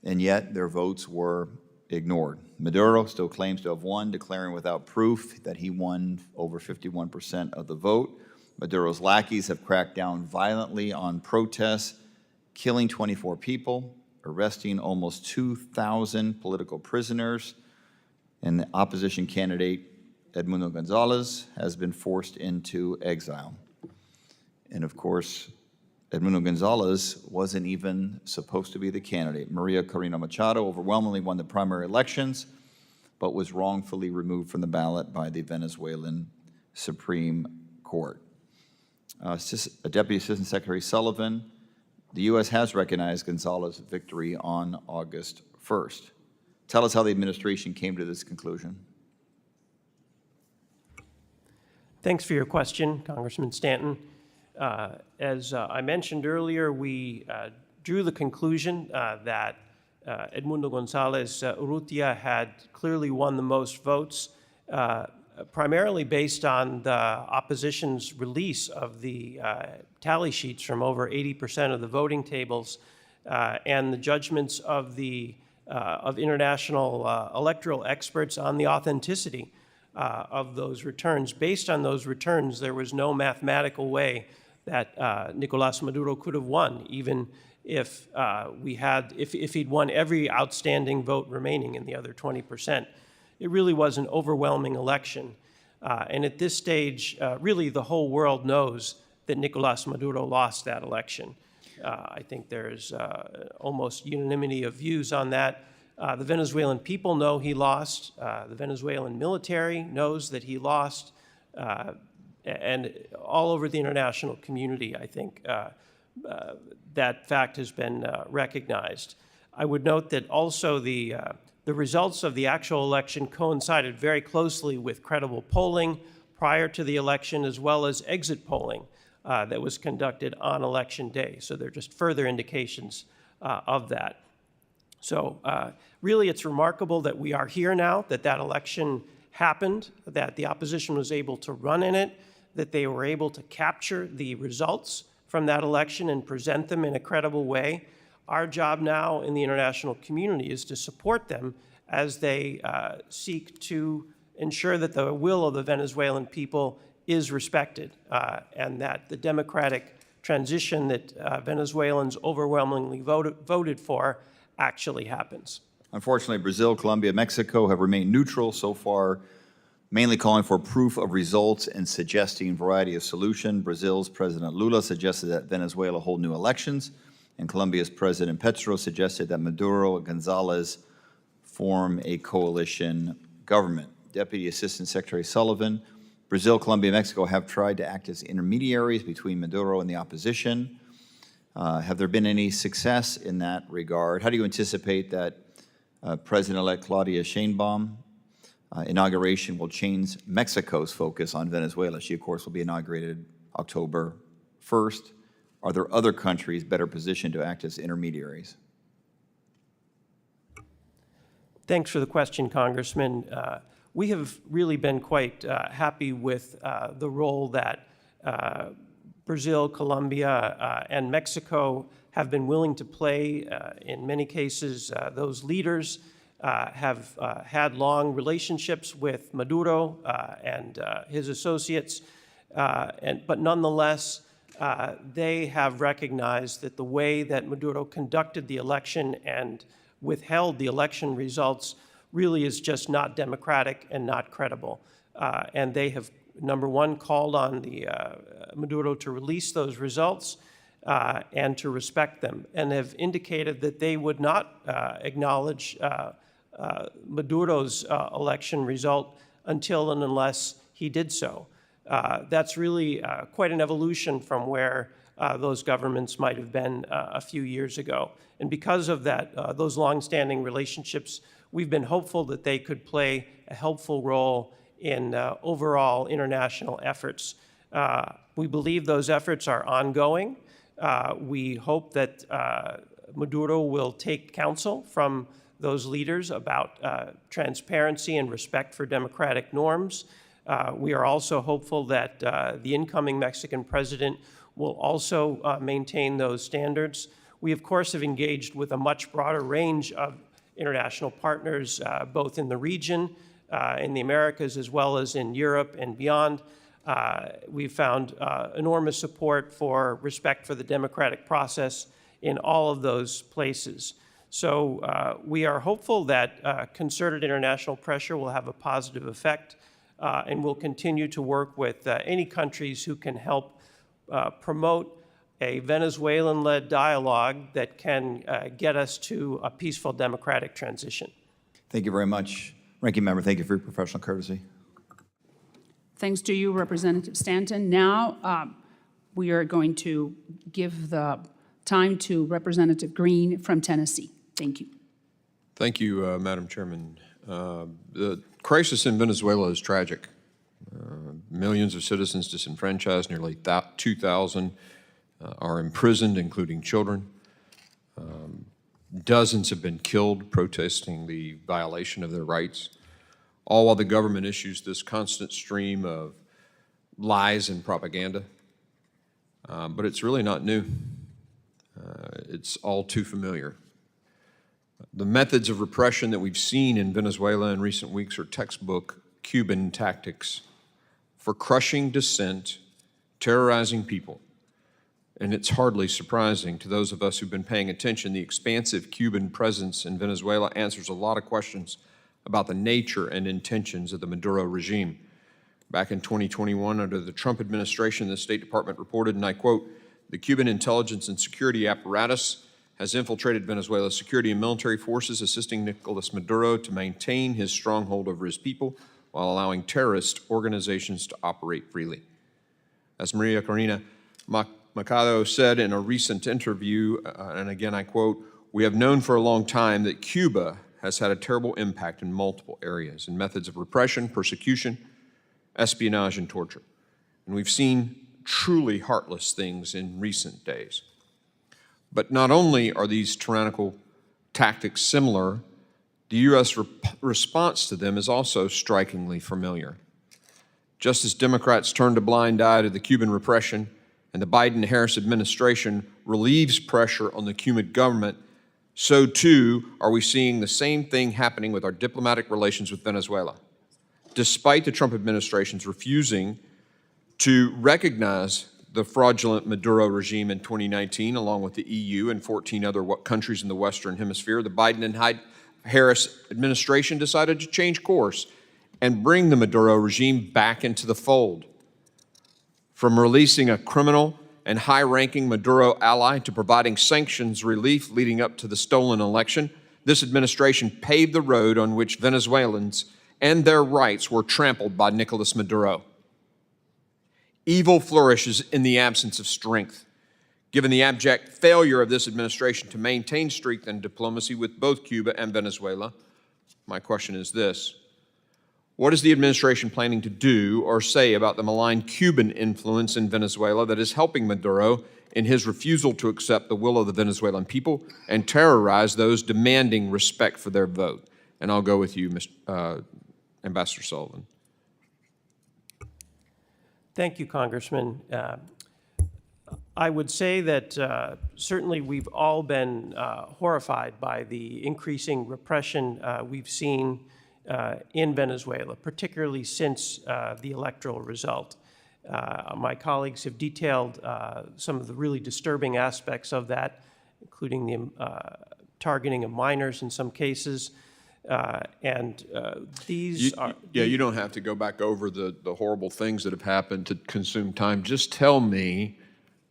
and yet their votes were ignored. Maduro still claims to have won, declaring without proof that he won over 51% of the vote. Maduro's lackeys have cracked down violently on protests, killing 24 people, arresting almost 2,000 political prisoners, and the opposition candidate Edmundo Gonzalez has been forced into exile. And of course, Edmundo Gonzalez wasn't even supposed to be the candidate. Maria Corina Machado overwhelmingly won the primary elections, but was wrongfully removed from the ballot by the Venezuelan Supreme Court. Deputy Assistant Secretary Sullivan, the U.S. has recognized Gonzalez's victory on August 1st. Tell us how the administration came to this conclusion.
Thanks for your question, Congressman Stanton. As I mentioned earlier, we drew the conclusion that Edmundo Gonzalez Urrutia had clearly won the most votes, primarily based on the opposition's release of the tally sheets from over 80% of the voting tables and the judgments of international electoral experts on the authenticity of those returns. Based on those returns, there was no mathematical way that Nicolás Maduro could have won, even if if he'd won every outstanding vote remaining in the other 20%. It really was an overwhelming election. And at this stage, really the whole world knows that Nicolás Maduro lost that election. I think there's almost unanimity of views on that. The Venezuelan people know he lost. The Venezuelan military knows that he lost. And all over the international community, I think that fact has been recognized. I would note that also the results of the actual election coincided very closely with credible polling prior to the election, as well as exit polling that was conducted on election day. So they're just further indications of that. So really, it's remarkable that we are here now, that that election happened, that the opposition was able to run in it, that they were able to capture the results from that election and present them in a credible way. Our job now in the international community is to support them as they seek to ensure that the will of the Venezuelan people is respected and that the democratic transition that Venezuelans overwhelmingly voted for actually happens.
Unfortunately, Brazil, Colombia, Mexico have remained neutral so far, mainly calling for proof of results and suggesting a variety of solutions. Brazil's President Lula suggested that Venezuela hold new elections, and Colombia's President Petro suggested that Maduro and Gonzalez form a coalition government. Deputy Assistant Secretary Sullivan, Brazil, Colombia, and Mexico have tried to act as intermediaries between Maduro and the opposition. Have there been any success in that regard? How do you anticipate that President-elect Claudia Sheinbaum inauguration will change Mexico's focus on Venezuela? She, of course, will be inaugurated October 1st. Are there other countries better positioned to act as intermediaries?
Thanks for the question, Congressman. We have really been quite happy with the role that Brazil, Colombia, and Mexico have been willing to play. In many cases, those leaders have had long relationships with Maduro and his associates, but nonetheless, they have recognized that the way that Maduro conducted the election and withheld the election results really is just not democratic and not credible. And they have, number one, called on Maduro to release those results and to respect them, and have indicated that they would not acknowledge Maduro's election result until and unless he did so. That's really quite an evolution from where those governments might have been a few years ago. And because of that, those longstanding relationships, we've been hopeful that they could play a helpful role in overall international efforts. We believe those efforts are ongoing. We hope that Maduro will take counsel from those leaders about transparency and respect for democratic norms. We are also hopeful that the incoming Mexican president will also maintain those standards. We, of course, have engaged with a much broader range of international partners, both in the region, in the Americas, as well as in Europe and beyond. We've found enormous support for respect for the democratic process in all of those places. So we are hopeful that concerted international pressure will have a positive effect, and we'll continue to work with any countries who can help promote a Venezuelan-led dialogue that can get us to a peaceful democratic transition.
Thank you very much. Ranking Member, thank you for your professional courtesy.
Thanks to you, Representative Stanton. Now we are going to give the time to Representative Green from Tennessee. Thank you.
Thank you, Madam Chairman. The crisis in Venezuela is tragic. Millions of citizens disenfranchised, nearly 2,000 are imprisoned, including children. Dozens have been killed protesting the violation of their rights, all while the government issues this constant stream of lies and propaganda. But it's really not new. It's all too familiar. The methods of repression that we've seen in Venezuela in recent weeks are textbook Cuban tactics for crushing dissent, terrorizing people. And it's hardly surprising to those of us who've been paying attention. The expansive Cuban presence in Venezuela answers a lot of questions about the nature and intentions of the Maduro regime. Back in 2021, under the Trump administration, the State Department reported, and I quote, "The Cuban intelligence and security apparatus has infiltrated Venezuela's security and military forces, assisting Nicolas Maduro to maintain his stronghold over his people while allowing terrorist organizations to operate freely." As Maria Corina Machado said in a recent interview, and again I quote, "We have known for a long time that Cuba has had a terrible impact in multiple areas, in methods of repression, persecution, espionage, and torture. And we've seen truly heartless things in recent days. But not only are these tyrannical tactics similar, the U.S. response to them is also strikingly familiar. Just as Democrats turned a blind eye to the Cuban repression and the Biden-Harris administration relieves pressure on the Cuban government, so too are we seeing the same thing happening with our diplomatic relations with Venezuela. Despite the Trump administration's refusing to recognize the fraudulent Maduro regime in 2019, along with the EU and 14 other countries in the Western Hemisphere, the Biden and Harris administration decided to change course and bring the Maduro regime back into the fold. From releasing a criminal and high-ranking Maduro ally to providing sanctions relief leading up to the stolen election, this administration paved the road on which Venezuelans and their rights were trampled by Nicolas Maduro. Evil flourishes in the absence of strength. Given the abject failure of this administration to maintain strength and diplomacy with both Cuba and Venezuela, my question is this: what is the administration planning to do or say about the malign Cuban influence in Venezuela that is helping Maduro in his refusal to accept the will of the Venezuelan people and terrorize those demanding respect for their vote? And I'll go with you, Ambassador Sullivan.
Thank you, Congressman. I would say that certainly we've all been horrified by the increasing repression we've seen in Venezuela, particularly since the electoral result. My colleagues have detailed some of the really disturbing aspects of that, including the targeting of minors in some cases. These are...
Yeah, you don't have to go back over the horrible things that have happened to consume time. Just tell me,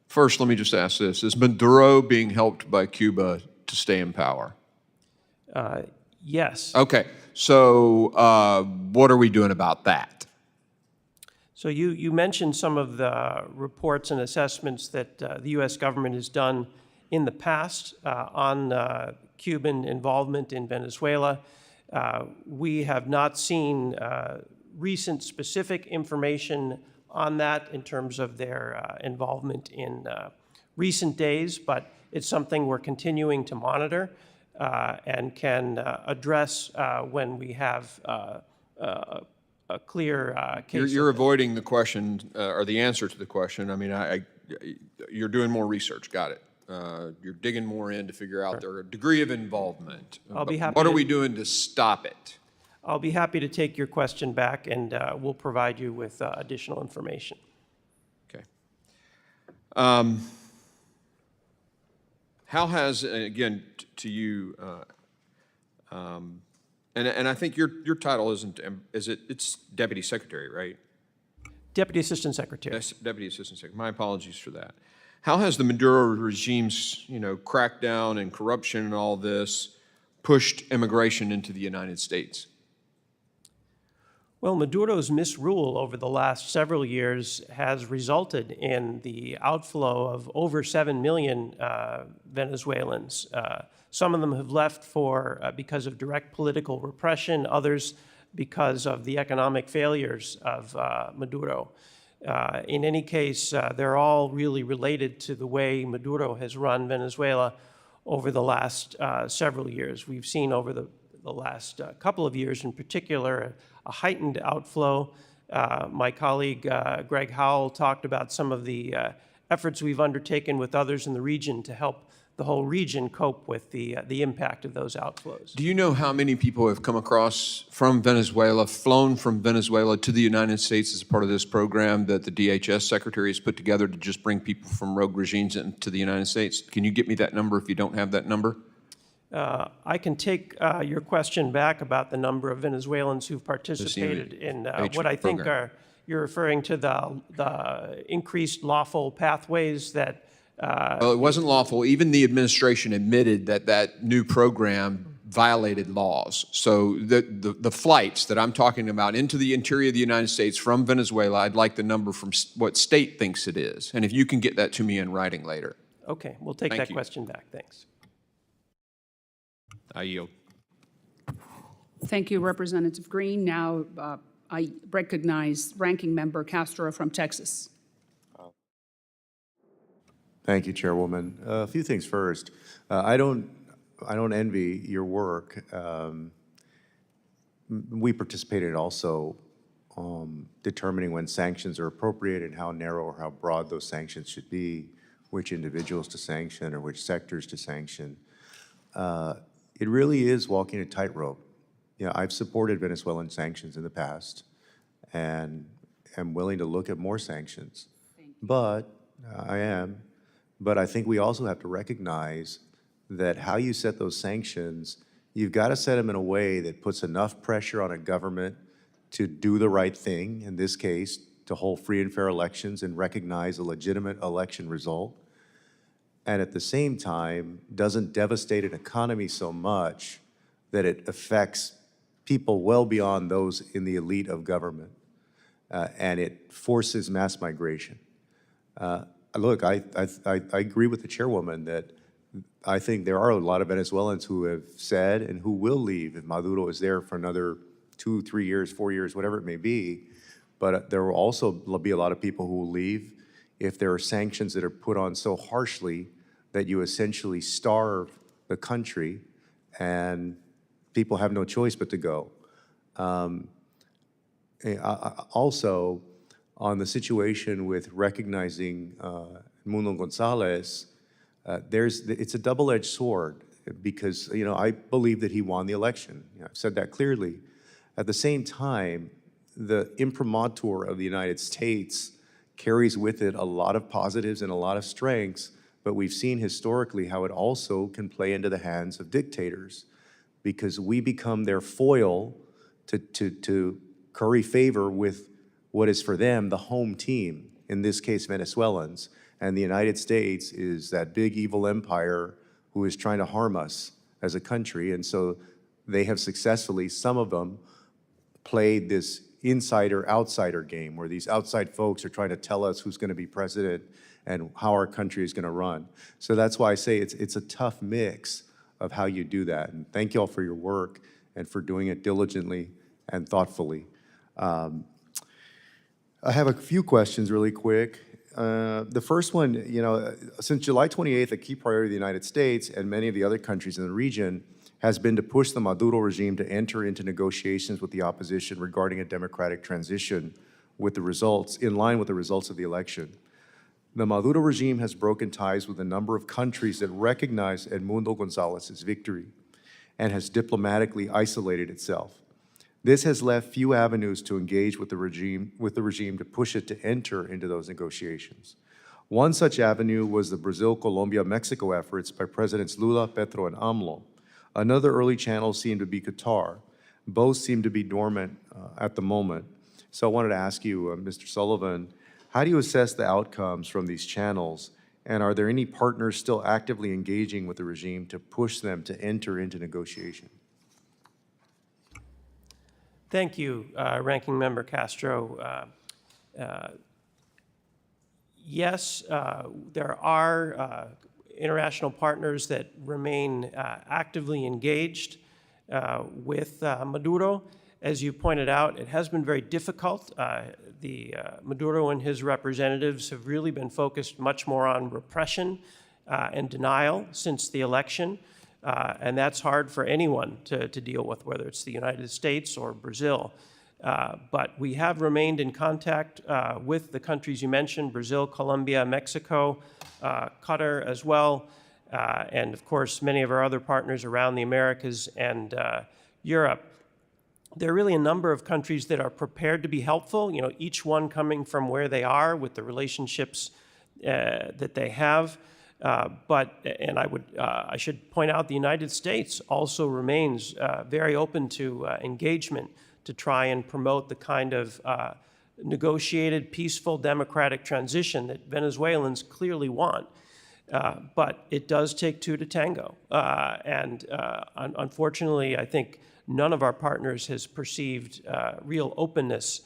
first, let me just ask this. Is Maduro being helped by Cuba to stay in power?
Yes.
Okay, so what are we doing about that?
So you mentioned some of the reports and assessments that the U.S. government has done in the past on Cuban involvement in Venezuela. We have not seen recent specific information on that in terms of their involvement in recent days, but it's something we're continuing to monitor and can address when we have a clear case.
You're avoiding the question or the answer to the question. I mean, you're doing more research. Got it. You're digging more in to figure out their degree of involvement.
I'll be happy
What are
to-
we doing to stop it?
I'll be happy to take your question back, and we'll provide you with additional information.
Okay. How has, again, to you, and I think your title isn't, it's Deputy Secretary, right?
Deputy Assistant Secretary.
Yes, Deputy Assistant Secretary. My apologies for that. How has the Maduro regime's, crackdown and corruption and all this pushed immigration into the United States?
Well, Maduro's misrule over the last several years has resulted in the outflow of over 7 million Venezuelans. Some of them have left because of direct political repression, others because of the economic failures of Maduro. In any case, they're all really related to the way Maduro has run Venezuela over the last several years. We've seen over the last couple of years in particular a heightened outflow. My colleague Greg Howell talked about some of the efforts we've undertaken with others in the region to help the whole region cope with the impact of those outflows.
Do you know how many people have come across from Venezuela, flown from Venezuela to the United States as part of this program that the DHS Secretary has put together to just bring people from rogue regimes into the United States? Can you get me that number if you don't have that number?
I can take your question back about the number of Venezuelans who've participated in what I think you're referring to the increased lawful pathways that
Well, it wasn't lawful. Even the administration admitted that that new program violated laws. So the flights that I'm talking about into the interior of the United States from Venezuela, I'd like the number from what state thinks it is. And if you can get that to me in writing later.
Okay, we'll take
Thank
that
you.
question back. Thanks.
I yield.
Thank you, Representative Green. Now I recognize Ranking Member Castro from Texas.
Thank you, Chairwoman. A few things first. I don't envy your work. We participated also determining when sanctions are appropriate and how narrow or how broad those sanctions should be, which individuals to sanction or which sectors to sanction. It really is walking a tightrope. You know, I've supported Venezuelan sanctions in the past and am willing to look at more sanctions. But I think we also have to recognize that how you set those sanctions, you've got to set them in a way that puts enough pressure on a government to do the right thing, in this case, to hold free and fair elections and recognize a legitimate election result, and at the same time, doesn't devastate an economy so much that it affects people well beyond those in the elite of government, and it forces mass migration. Look, I agree with the chairwoman that I think there are a lot of Venezuelans who have said and who will leave if Maduro is there for another 2, 3 years, 4 years, whatever it may be. But there will also be a lot of people who will leave if there are sanctions that are put on so harshly that you essentially starve the country and people have no choice but to go. Also, on the situation with recognizing Mundo Gonzalez, it's a double-edged sword because, I believe that he won the election. I've said that clearly. At the same time, the imprimatur of the United States carries with it a lot of positives and a lot of strengths, but we've seen historically how it also can play into the hands of dictators because we become their foil to curry favor with what is for them the home team, in this case Venezuelans, and the United States is that big evil empire who is trying to harm us as a country, and so they have successfully, some of them, played this insider-outsider game where these outside folks are trying to tell us who's going to be president and how our country is going to run. So that's why I say it's a tough mix of how you do that. And thank you all for your work and for doing it diligently and thoughtfully. I have a few questions really quick. The first one, since July 28th, a key priority of the United States and many of the other countries in the region has been to push the Maduro regime to enter into negotiations with the opposition regarding a democratic transition with the results, in line with the results of the election. The Maduro regime has broken ties with a number of countries that recognize Edmundo Gonzalez's victory and has diplomatically isolated itself. This has left few avenues to engage with the regime to push it to enter into those negotiations. One such avenue was the Brazil, Colombia, Mexico efforts by Presidents Lula, Petro, and AMLO. Another early channel seemed to be Qatar. Both seem to be dormant at the moment. So I wanted to ask you, Mr. Sullivan, how do you assess the outcomes from these channels? And are there any partners still actively engaging with the regime to push them to enter into negotiation?
Thank you, Ranking Member Castro. Yes, there are international partners that remain actively engaged with Maduro. As you pointed out, it has been very difficult. Maduro and his representatives have really been focused much more on repression and denial since the election. And that's hard for anyone to deal with, whether it's the United States or Brazil. But we have remained in contact with the countries you mentioned, Brazil, Colombia, Mexico, Qatar as well, and of course, many of our other partners around the Americas and Europe. There are really a number of countries that are prepared to be helpful, each one coming from where they are with the relationships that they have. I should point out the United States also remains very open to engagement to try and promote the kind of negotiated, peaceful, democratic transition that Venezuelans clearly want. But it does take two to tango. Unfortunately, I think none of our partners has perceived real openness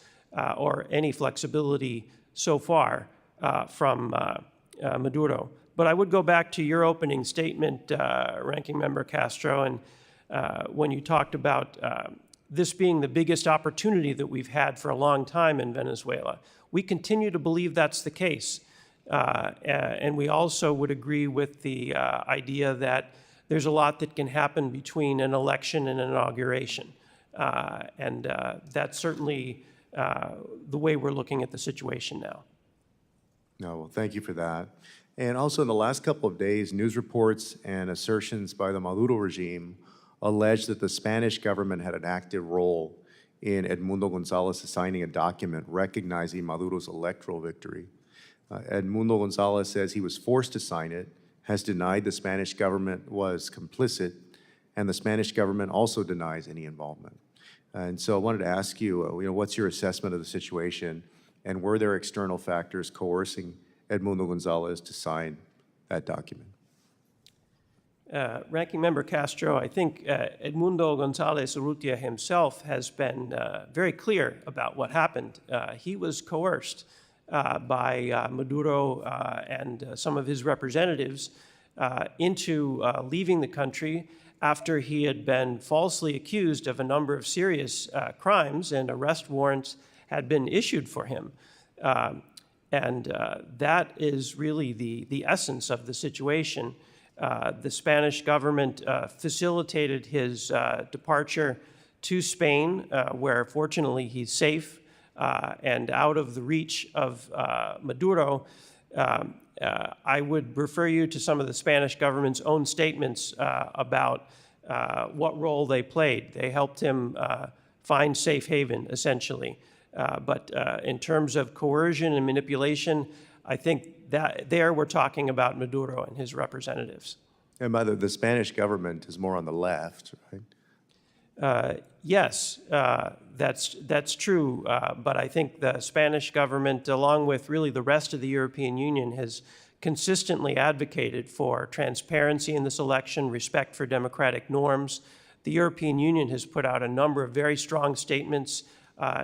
or any flexibility so far from Maduro. But I would go back to your opening statement, Ranking Member Castro, and when you talked about this being the biggest opportunity that we've had for a long time in Venezuela. We continue to believe that's the case. And we also would agree with the idea that there's a lot that can happen between an election and an inauguration. That's certainly the way we're looking at the situation now.
No, well, thank you for that. And also in the last couple of days, news reports and assertions by the Maduro regime alleged that the Spanish government had an active role in Edmundo Gonzalez signing a document recognizing Maduro's electoral victory. Edmundo Gonzalez says he was forced to sign it, has denied the Spanish government was complicit, and the Spanish government also denies any involvement. And so I wanted to ask you, what's your assessment of the situation, and were there external factors coercing Edmundo Gonzalez to sign that document?
Ranking Member Castro, I think Edmundo Gonzalez Urrutia himself has been very clear about what happened. He was coerced by Maduro and some of his representatives into leaving the country after he had been falsely accused of a number of serious crimes, and arrest warrants had been issued for him. That is really the essence of the situation. The Spanish government facilitated his departure to Spain, where fortunately he's safe. and out of the reach of Maduro, I would refer you to some of the Spanish government's own statements about what role they played. They helped him find safe haven, essentially. But in terms of coercion and manipulation, I think that there we're talking about Maduro and his representatives.
And by the Spanish government is more on the left, right?
Yes, that's true. But I think the Spanish government, along with really the rest of the European Union, has consistently advocated for transparency in this election, respect for democratic norms. The European Union has put out a number of very strong statements,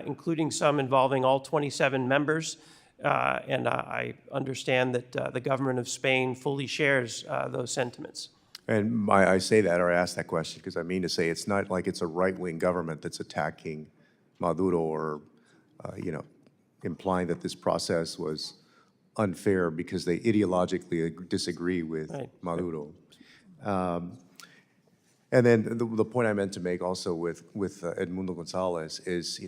including some involving all 27 members. And I understand that the government of Spain fully shares those sentiments.
And I say that, or I ask that question, because I mean to say it's not like it's a right-wing government that's attacking Maduro or, implying that this process was unfair because they ideologically disagree with Maduro. And then the point I meant to make also with Edmundo Gonzalez is,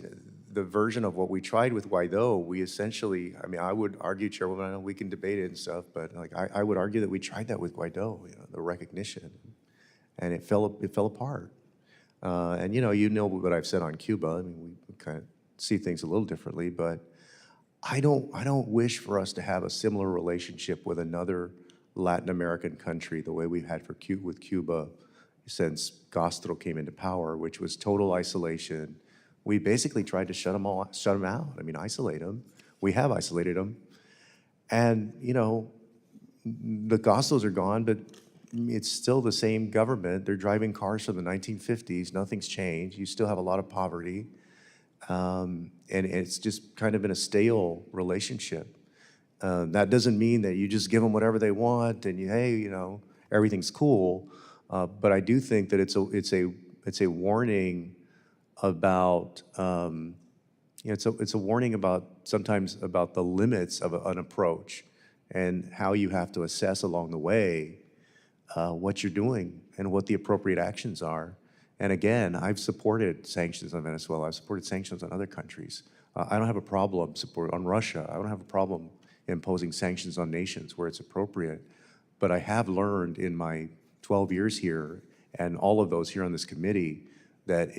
the version of what we tried with Guaido, we essentially, I would argue, Chairwoman, I know we can debate it and stuff, but I would argue that we tried that with Guaido, the recognition, and it fell apart. And you know what I've said on Cuba. We kind of see things a little differently, but I don't wish for us to have a similar relationship with another Latin American country the way we've had with Cuba since Castro came into power, which was total isolation. We basically tried to shut them out. Isolate them. We have isolated them. And, the Castros are gone, but it's still the same government. They're driving cars from the 1950s. Nothing's changed. You still have a lot of poverty. And it's just kind of been a stale relationship. That doesn't mean that you just give them whatever they want and everything's cool. But I do think that it's a warning about it's a warning about sometimes about the limits of an approach and how you have to assess along the way what you're doing and what the appropriate actions are. And again, I've supported sanctions on Venezuela. I've supported sanctions on other countries. I don't have a problem on Russia. I don't have a problem imposing sanctions on nations where it's appropriate. But I have learned in my 12 years here and all of those here on this committee that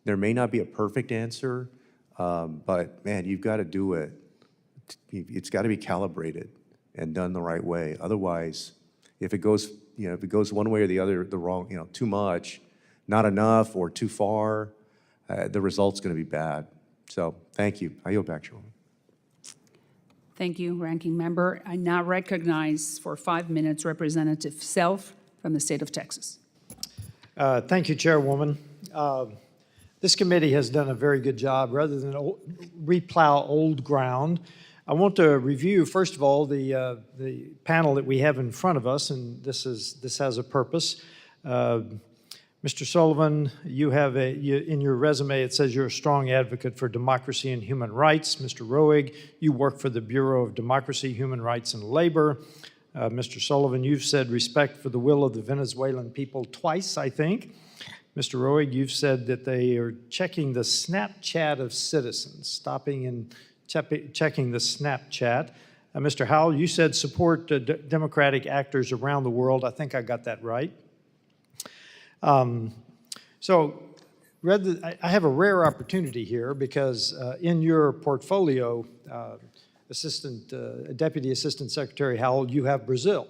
there may not be a perfect answer, but man, you've got to do it. It's got to be calibrated and done the right way. Otherwise, if it goes one way or the other, the wrong, too much, not enough, or too far, the result's going to be bad. So, thank you. I yield back, Chairwoman.
Thank you, Ranking Member. I now recognize for 5 minutes Representative Self from the state of Texas.
Thank you, Chairwoman. This committee has done a very good job. Rather than replow old ground, I want to review, first of all, the panel that we have in front of us, and this has a purpose. Mr. Sullivan, you have in your resume, it says you're a strong advocate for democracy and human rights. Mr. Roig, you work for the Bureau of Democracy, Human Rights, and Labor. Mr. Sullivan, you've said respect for the will of the Venezuelan people twice, I think. Mr. Roig, you've said that they are checking the Snapchat of citizens, stopping and checking the Snapchat. Mr. Howell, you said support democratic actors around the world. I think I got that right. So I have a rare opportunity here because in your portfolio, Deputy Assistant Secretary Howell, you have Brazil.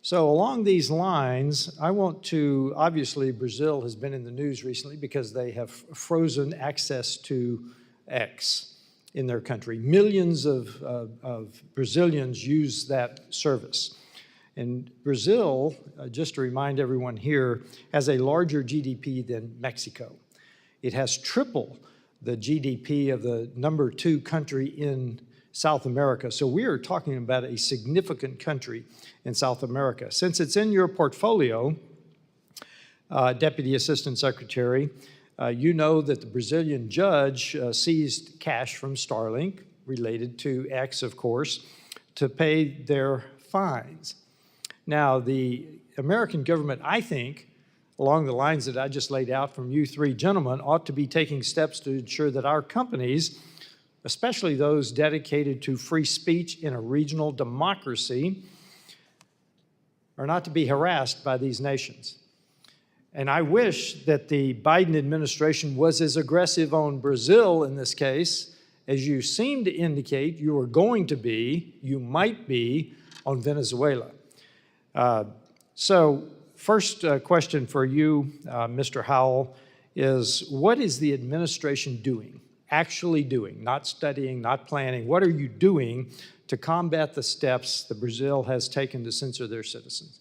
So along these lines, I want to, obviously Brazil has been in the news recently because they have frozen access to X in their country. Millions of Brazilians use that service. And Brazil, just to remind everyone here, has a larger GDP than Mexico. It has triple the GDP of the number 2 country in South America. So we are talking about a significant country in South America. Since it's in your portfolio, Deputy Assistant Secretary, you know that the Brazilian judge seized cash from Starlink, related to X, of course, to pay their fines. Now, the American government, I think, along the lines that I just laid out from you three gentlemen, ought to be taking steps to ensure that our companies, especially those dedicated to free speech in a regional democracy, are not to be harassed by these nations. And I wish that the Biden administration was as aggressive on Brazil in this case as you seem to indicate you are going to be, you might be, on Venezuela. So first question for you, Mr. Howell, is what is the administration doing, actually doing, not studying, not planning? What are you doing to combat the steps that Brazil has taken to censor their citizens?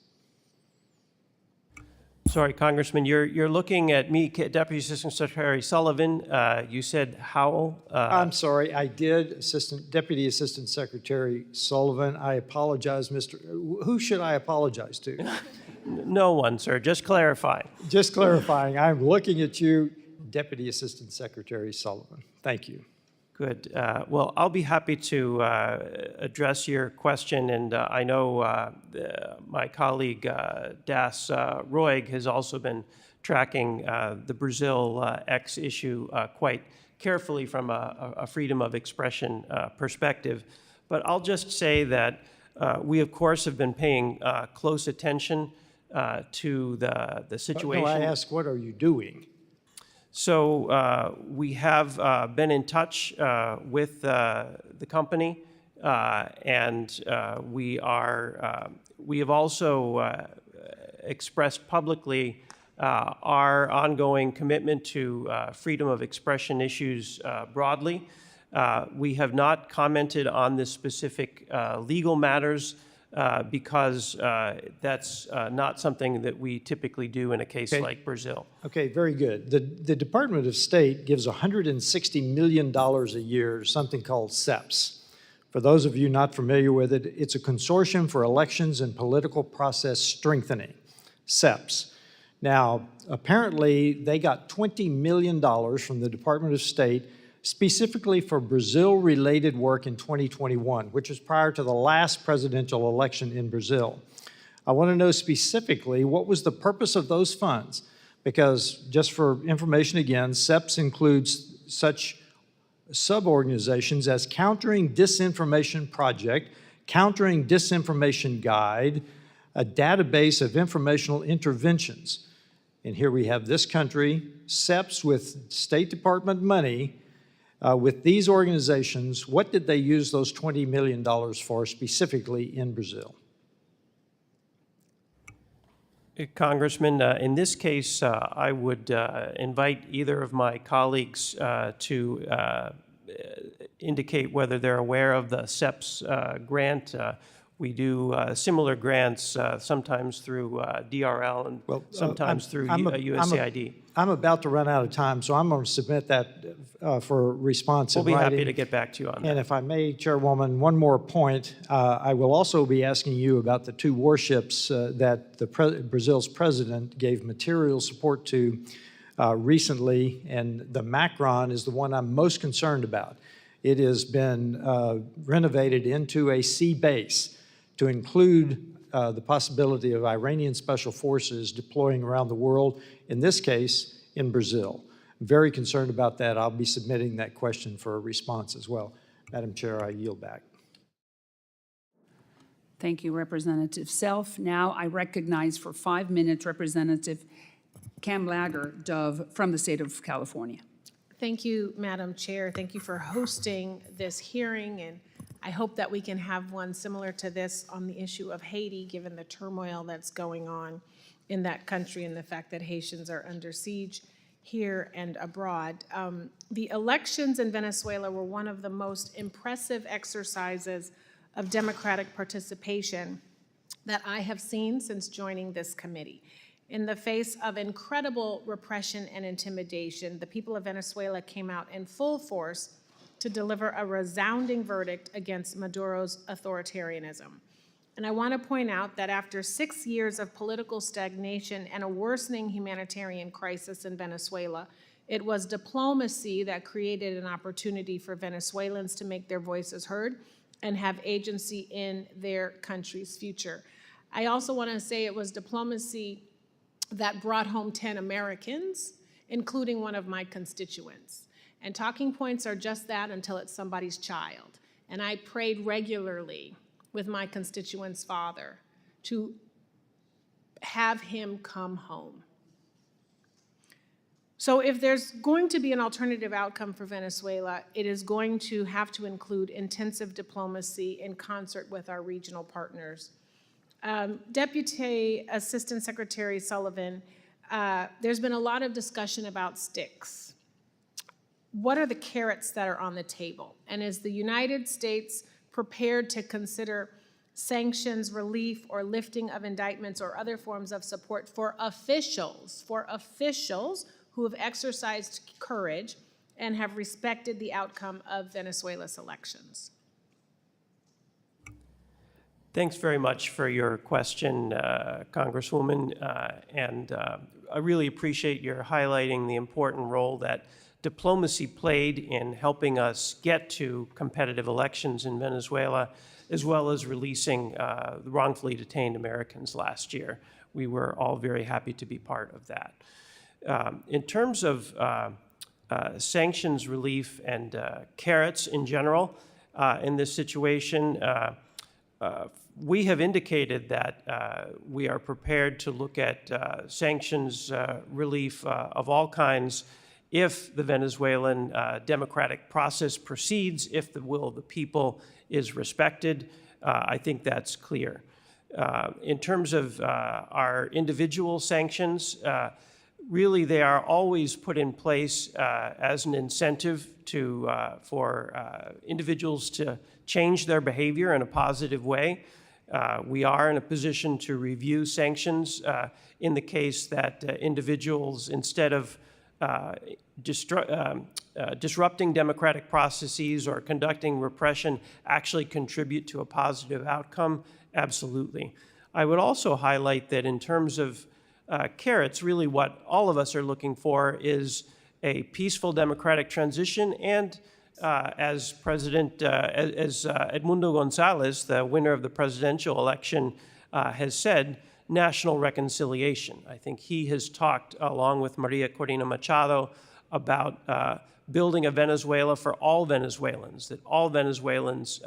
Sorry, Congressman, you're looking at me, Deputy Assistant Secretary Sullivan. You said Howell.
I'm sorry, I did, Deputy Assistant Secretary Sullivan. I apologize, who should I apologize to?
No one, sir, just clarifying.
Just clarifying, I'm looking at you, Deputy Assistant Secretary Sullivan. Thank you.
Good. Well, I'll be happy to address your question, and I know my colleague Das Roig has also been tracking the Brazil X issue quite carefully from a freedom of expression perspective. But I'll just say that we, of course, have been paying close attention to the situation.
No, I ask, what are you doing?
So we have been in touch with the company, and we have also expressed publicly our ongoing commitment to freedom of expression issues broadly. We have not commented on the specific legal matters because that's not something that we typically do in a case like Brazil.
Okay, very good. The Department of State gives $160 million a year to something called CEPS. For those of you not familiar with it, it's a consortium for elections and political process strengthening, CEPS. Now, apparently, they got $20 million from the Department of State specifically for Brazil-related work in 2021, which was prior to the last presidential election in Brazil. I want to know specifically what was the purpose of those funds, because just for information again, CEPS includes such sub-organizations as Countering Disinformation Project, Countering Disinformation Guide, a database of informational interventions. And here we have this country, CEPS with State Department money. With these organizations, what did they use those $20 million for specifically in Brazil?
Congressman, in this case, I would invite either of my colleagues to indicate whether they're aware of the CEPS grant. We do similar grants sometimes through DRL and sometimes through USAID.
I'm about to run out of time, so I'm going to submit that for response in
writing. We'll be happy to get back to you on that.
And if I may, Chairwoman, one more point. I will also be asking you about the two warships that Brazil's president gave material support to recently, and the Macron is the one I'm most concerned about. It has been renovated into a sea base to include the possibility of Iranian special forces deploying around the world, in this case, in Brazil. I'm very concerned about that. I'll be submitting that question for a response as well. Madam Chair, I yield back.
Thank you, Representative Self. Now I recognize for 5 minutes Representative Kamlager Dove from the state of California.
Thank you, Madam Chair. Thank you for hosting this hearing, and I hope that we can have one similar to this on the issue of Haiti, given the turmoil that's going on in that country and the fact that Haitians are under siege here and abroad. The elections in Venezuela were one of the most impressive exercises of democratic participation that I have seen since joining this committee. In the face of incredible repression and intimidation, the people of Venezuela came out in full force to deliver a resounding verdict against Maduro's authoritarianism. And I want to point out that after 6 years of political stagnation and a worsening humanitarian crisis in Venezuela, it was diplomacy that created an opportunity for Venezuelans to make their voices heard and have agency in their country's future. I also want to say it was diplomacy that brought home 10 Americans, including one of my constituents. And talking points are just that until it's somebody's child. And I prayed regularly with my constituent's father to have him come home. So if there's going to be an alternative outcome for Venezuela, it is going to have to include intensive diplomacy in concert with our regional partners. Deputy Assistant Secretary Sullivan, there's been a lot of discussion about sticks. What are the carrots that are on the table? And is the United States prepared to consider sanctions, relief, or lifting of indictments or other forms of support for officials who have exercised courage and have respected the outcome of Venezuela's elections?
Thanks very much for your question, Congresswoman, and I really appreciate your highlighting the important role that diplomacy played in helping us get to competitive elections in Venezuela, as well as releasing the wrongfully detained Americans last year. We were all very happy to be part of that. In terms of sanctions relief and carrots in general in this situation, we have indicated that we are prepared to look at sanctions relief of all kinds if the Venezuelan democratic process proceeds, if the will of the people is respected. I think that's clear. In terms of our individual sanctions, really they are always put in place as an incentive for individuals to change their behavior in a positive way. We are in a position to review sanctions in the case that individuals, instead of disrupting democratic processes or conducting repression, actually contribute to a positive outcome. Absolutely. I would also highlight that in terms of carrots, really what all of us are looking for is a peaceful democratic transition and as Edmundo Gonzalez, the winner of the presidential election, has said, national reconciliation. I think he has talked, along with Maria Corina Machado, about building a Venezuela for all Venezuelans, that all Venezuelans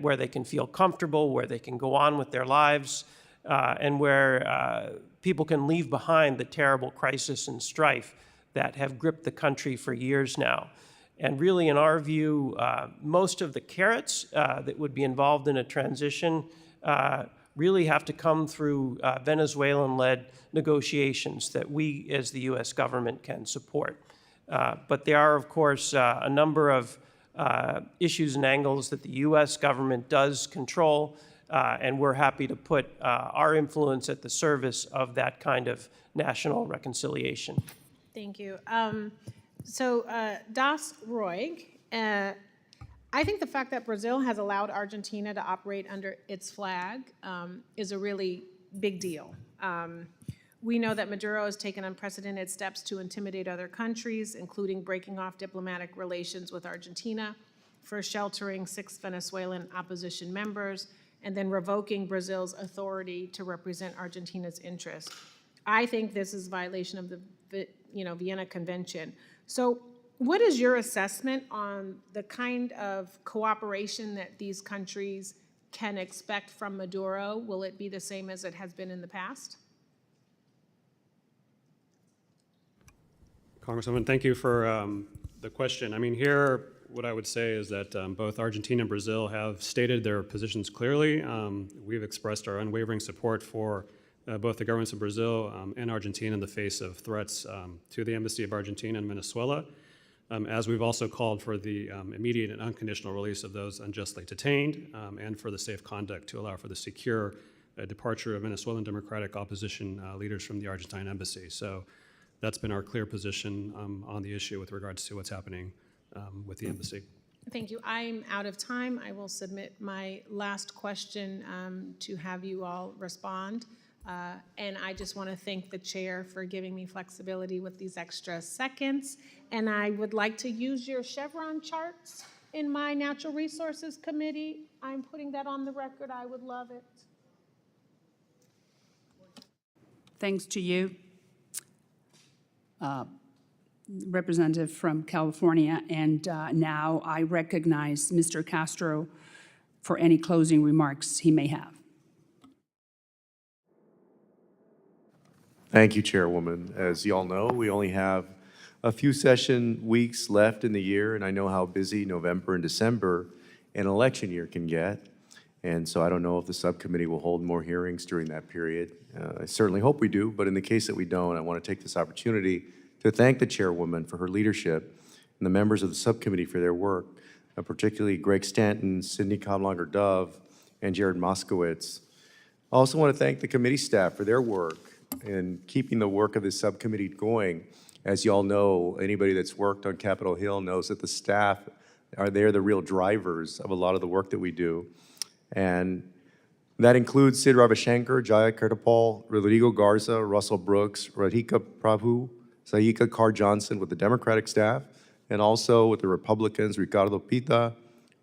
where they can feel comfortable, where they can go on with their lives, and where people can leave behind the terrible crisis and strife that have gripped the country for years now. And really, in our view, most of the carrots that would be involved in a transition really have to come through Venezuelan-led negotiations that we, as the U.S. government, can support. But there are, of course, a number of issues and angles that the U.S. government does control, and we're happy to put our influence at the service of that kind of national reconciliation.
Thank you. Das Roig, I think the fact that Brazil has allowed Argentina to operate under its flag is a really big deal. We know that Maduro has taken unprecedented steps to intimidate other countries, including breaking off diplomatic relations with Argentina, for sheltering 6 Venezuelan opposition members, and then revoking Brazil's authority to represent Argentina's interests. I think this is a violation of the Vienna Convention. So what is your assessment on the kind of cooperation that these countries can expect from Maduro? Will it be the same as it has been in the past?
Congresswoman, thank you for the question. I mean, here, what I would say is that both Argentina and Brazil have stated their positions clearly. We've expressed our unwavering support for both the governments of Brazil and Argentina in the face of threats to the Embassy of Argentina in Venezuela, as we've also called for the immediate and unconditional release of those unjustly detained and for the safe conduct to allow for the secure departure of Venezuelan democratic opposition leaders from the Argentine embassy. So that's been our clear position on the issue with regards to what's happening with the embassy.
Thank you. I'm out of time. I will submit my last question to have you all respond. And I just want to thank the chair for giving me flexibility with these extra seconds. And I would like to use your Chevron charts in my Natural Resources Committee. I'm putting that on the record. I would love it.
Thanks to you, Representative from California. And now I recognize Mr. Castro for any closing remarks he may have.
Thank you, Chairwoman. As you all know, we only have a few session weeks left in the year, and I know how busy November and December an election year can get. And so I don't know if the subcommittee will hold more hearings during that period. I certainly hope we do, but in the case that we don't, I want to take this opportunity to thank the Chairwoman for her leadership and the members of the subcommittee for their work, particularly Greg Stanton, Sidney Comlonger-Dove, and Jared Moskowitz. I also want to thank the committee staff for their work in keeping the work of this subcommittee going. As you all know, anybody that's worked on Capitol Hill knows that the staff they're the real drivers of a lot of the work that we do. And that includes Sid Ravishankar, Jaya Kirtapal, Rodrigo Garza, Russell Brooks, Radhika Prabhu, Sahika Carr-Johnson with the Democratic staff, and also with the Republicans, Ricardo Pita,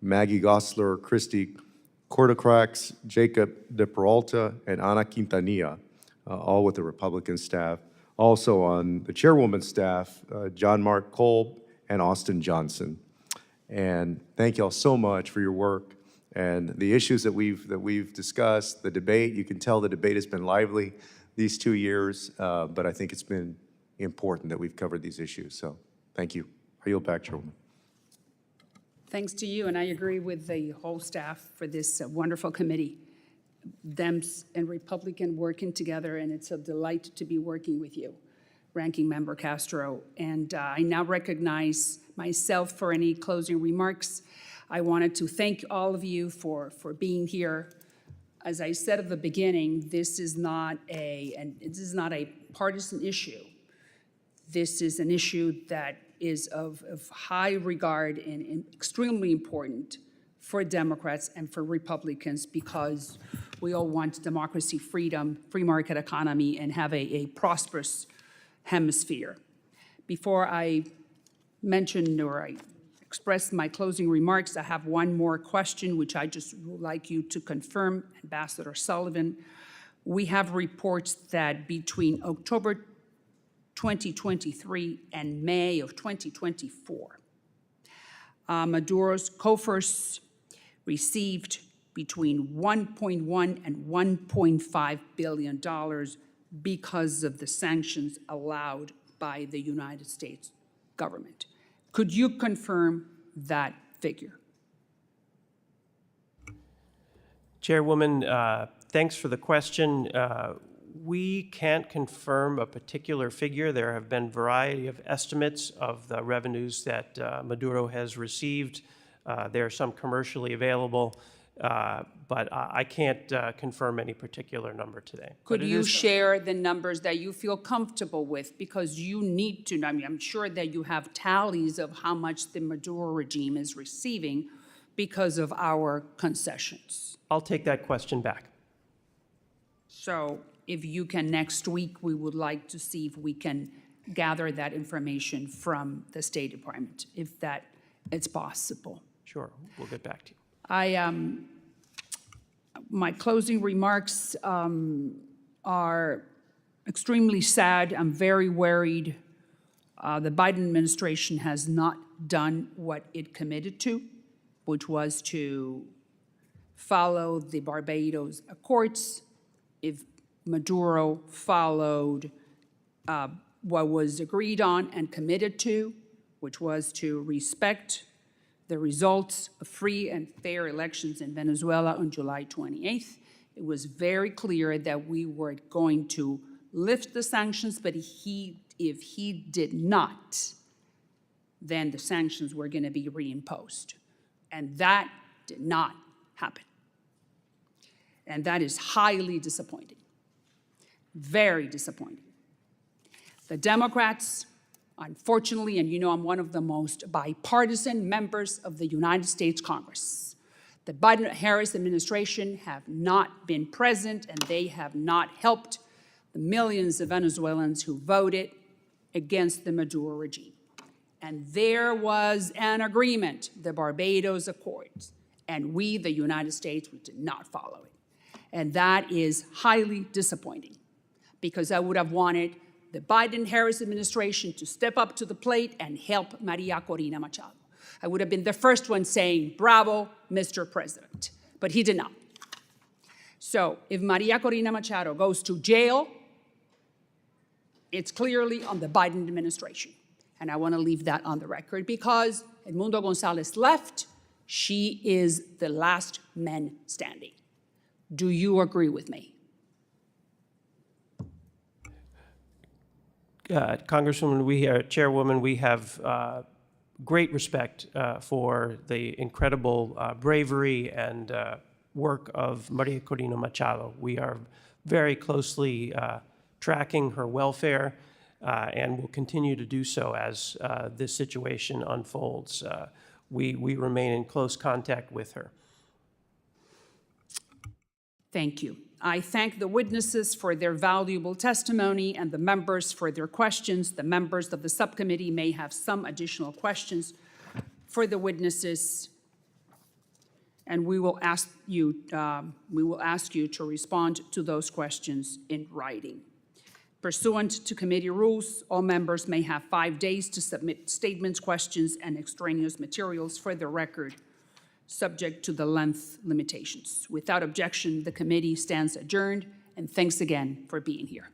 Maggie Gosler, Christy Cortocrax, Jacob De Peralta, and Ana Quintanilla, all with the Republican staff. Also on the Chairwoman's staff, John Mark Kolb and Austin Johnson. And thank you all so much for your work and the issues that we've discussed, the debate. You can tell the debate has been lively these 2 years, but I think it's been important that we've covered these issues. So thank you. I yield back, Chairwoman.
Thanks to you, and I agree with the whole staff for this wonderful committee. Dems and Republican working together, and it's a delight to be working with you, Ranking Member Castro. And I now recognize myself for any closing remarks. I wanted to thank all of you for being here. As I said at the beginning, this is not a partisan issue. This is an issue that is of high regard and extremely important for Democrats and for Republicans, because we all want democracy, freedom, free market economy, and have a prosperous hemisphere. Before I mention or I express my closing remarks, I have one more question, which I just would like you to confirm, Ambassador Sullivan. We have reports that between October 2023 and May of 2024, Maduro's coffers received between $1.1 and $1.5 billion because of the sanctions allowed by the United States government. Could you confirm that figure?
Chairwoman, thanks for the question. We can't confirm a particular figure. There have been a variety of estimates of the revenues that Maduro has received. There are some commercially available, but I can't confirm any particular number today.
Could you share the numbers that you feel comfortable with? Because you need to, I mean, I'm sure that you have tallies of how much the Maduro regime is receiving because of our concessions.
I'll take that question back.
So if you can next week, we would like to see if we can gather that information from the State Department, if that it's possible.
Sure, we'll get back to you.
My closing remarks are extremely sad. I'm very worried. The Biden administration has not done what it committed to, which was to follow the Barbados Accords. If Maduro followed what was agreed on and committed to, which was to respect the results of free and fair elections in Venezuela on July 28th. It was very clear that we were going to lift the sanctions, but if he did not, then the sanctions were going to be reimposed. And that did not happen. And that is highly disappointing, very disappointing. The Democrats, unfortunately, and you know I'm one of the most bipartisan members of the United States Congress, the Biden-Harris administration have not been present, and they have not helped the millions of Venezuelans who voted against the Maduro regime. And there was an agreement, the Barbados Accords, and we, the United States, we did not follow it. And that is highly disappointing. because I would have wanted the Biden-Harris administration to step up to the plate and help Maria Corina Machado. I would have been the first one saying, bravo, Mr. President, but he did not. So if Maria Corina Machado goes to jail, it's clearly on the Biden administration. And I want to leave that on the record because Edmundo Gonzalez left. She is the last man standing. Do you agree with me?
Congresswoman, Chairwoman, we have great respect for the incredible bravery and work of Maria Corina Machado. We are very closely tracking her welfare and will continue to do so as this situation unfolds. We remain in close contact with her.
Thank you. I thank the witnesses for their valuable testimony and the members for their questions. The members of the subcommittee may have some additional questions for the witnesses, and we will ask you to respond to those questions in writing. Pursuant to committee rules, all members may have 5 days to submit statements, questions, and extraneous materials for the record, subject to the length limitations. Without objection, the committee stands adjourned, and thanks again for being here.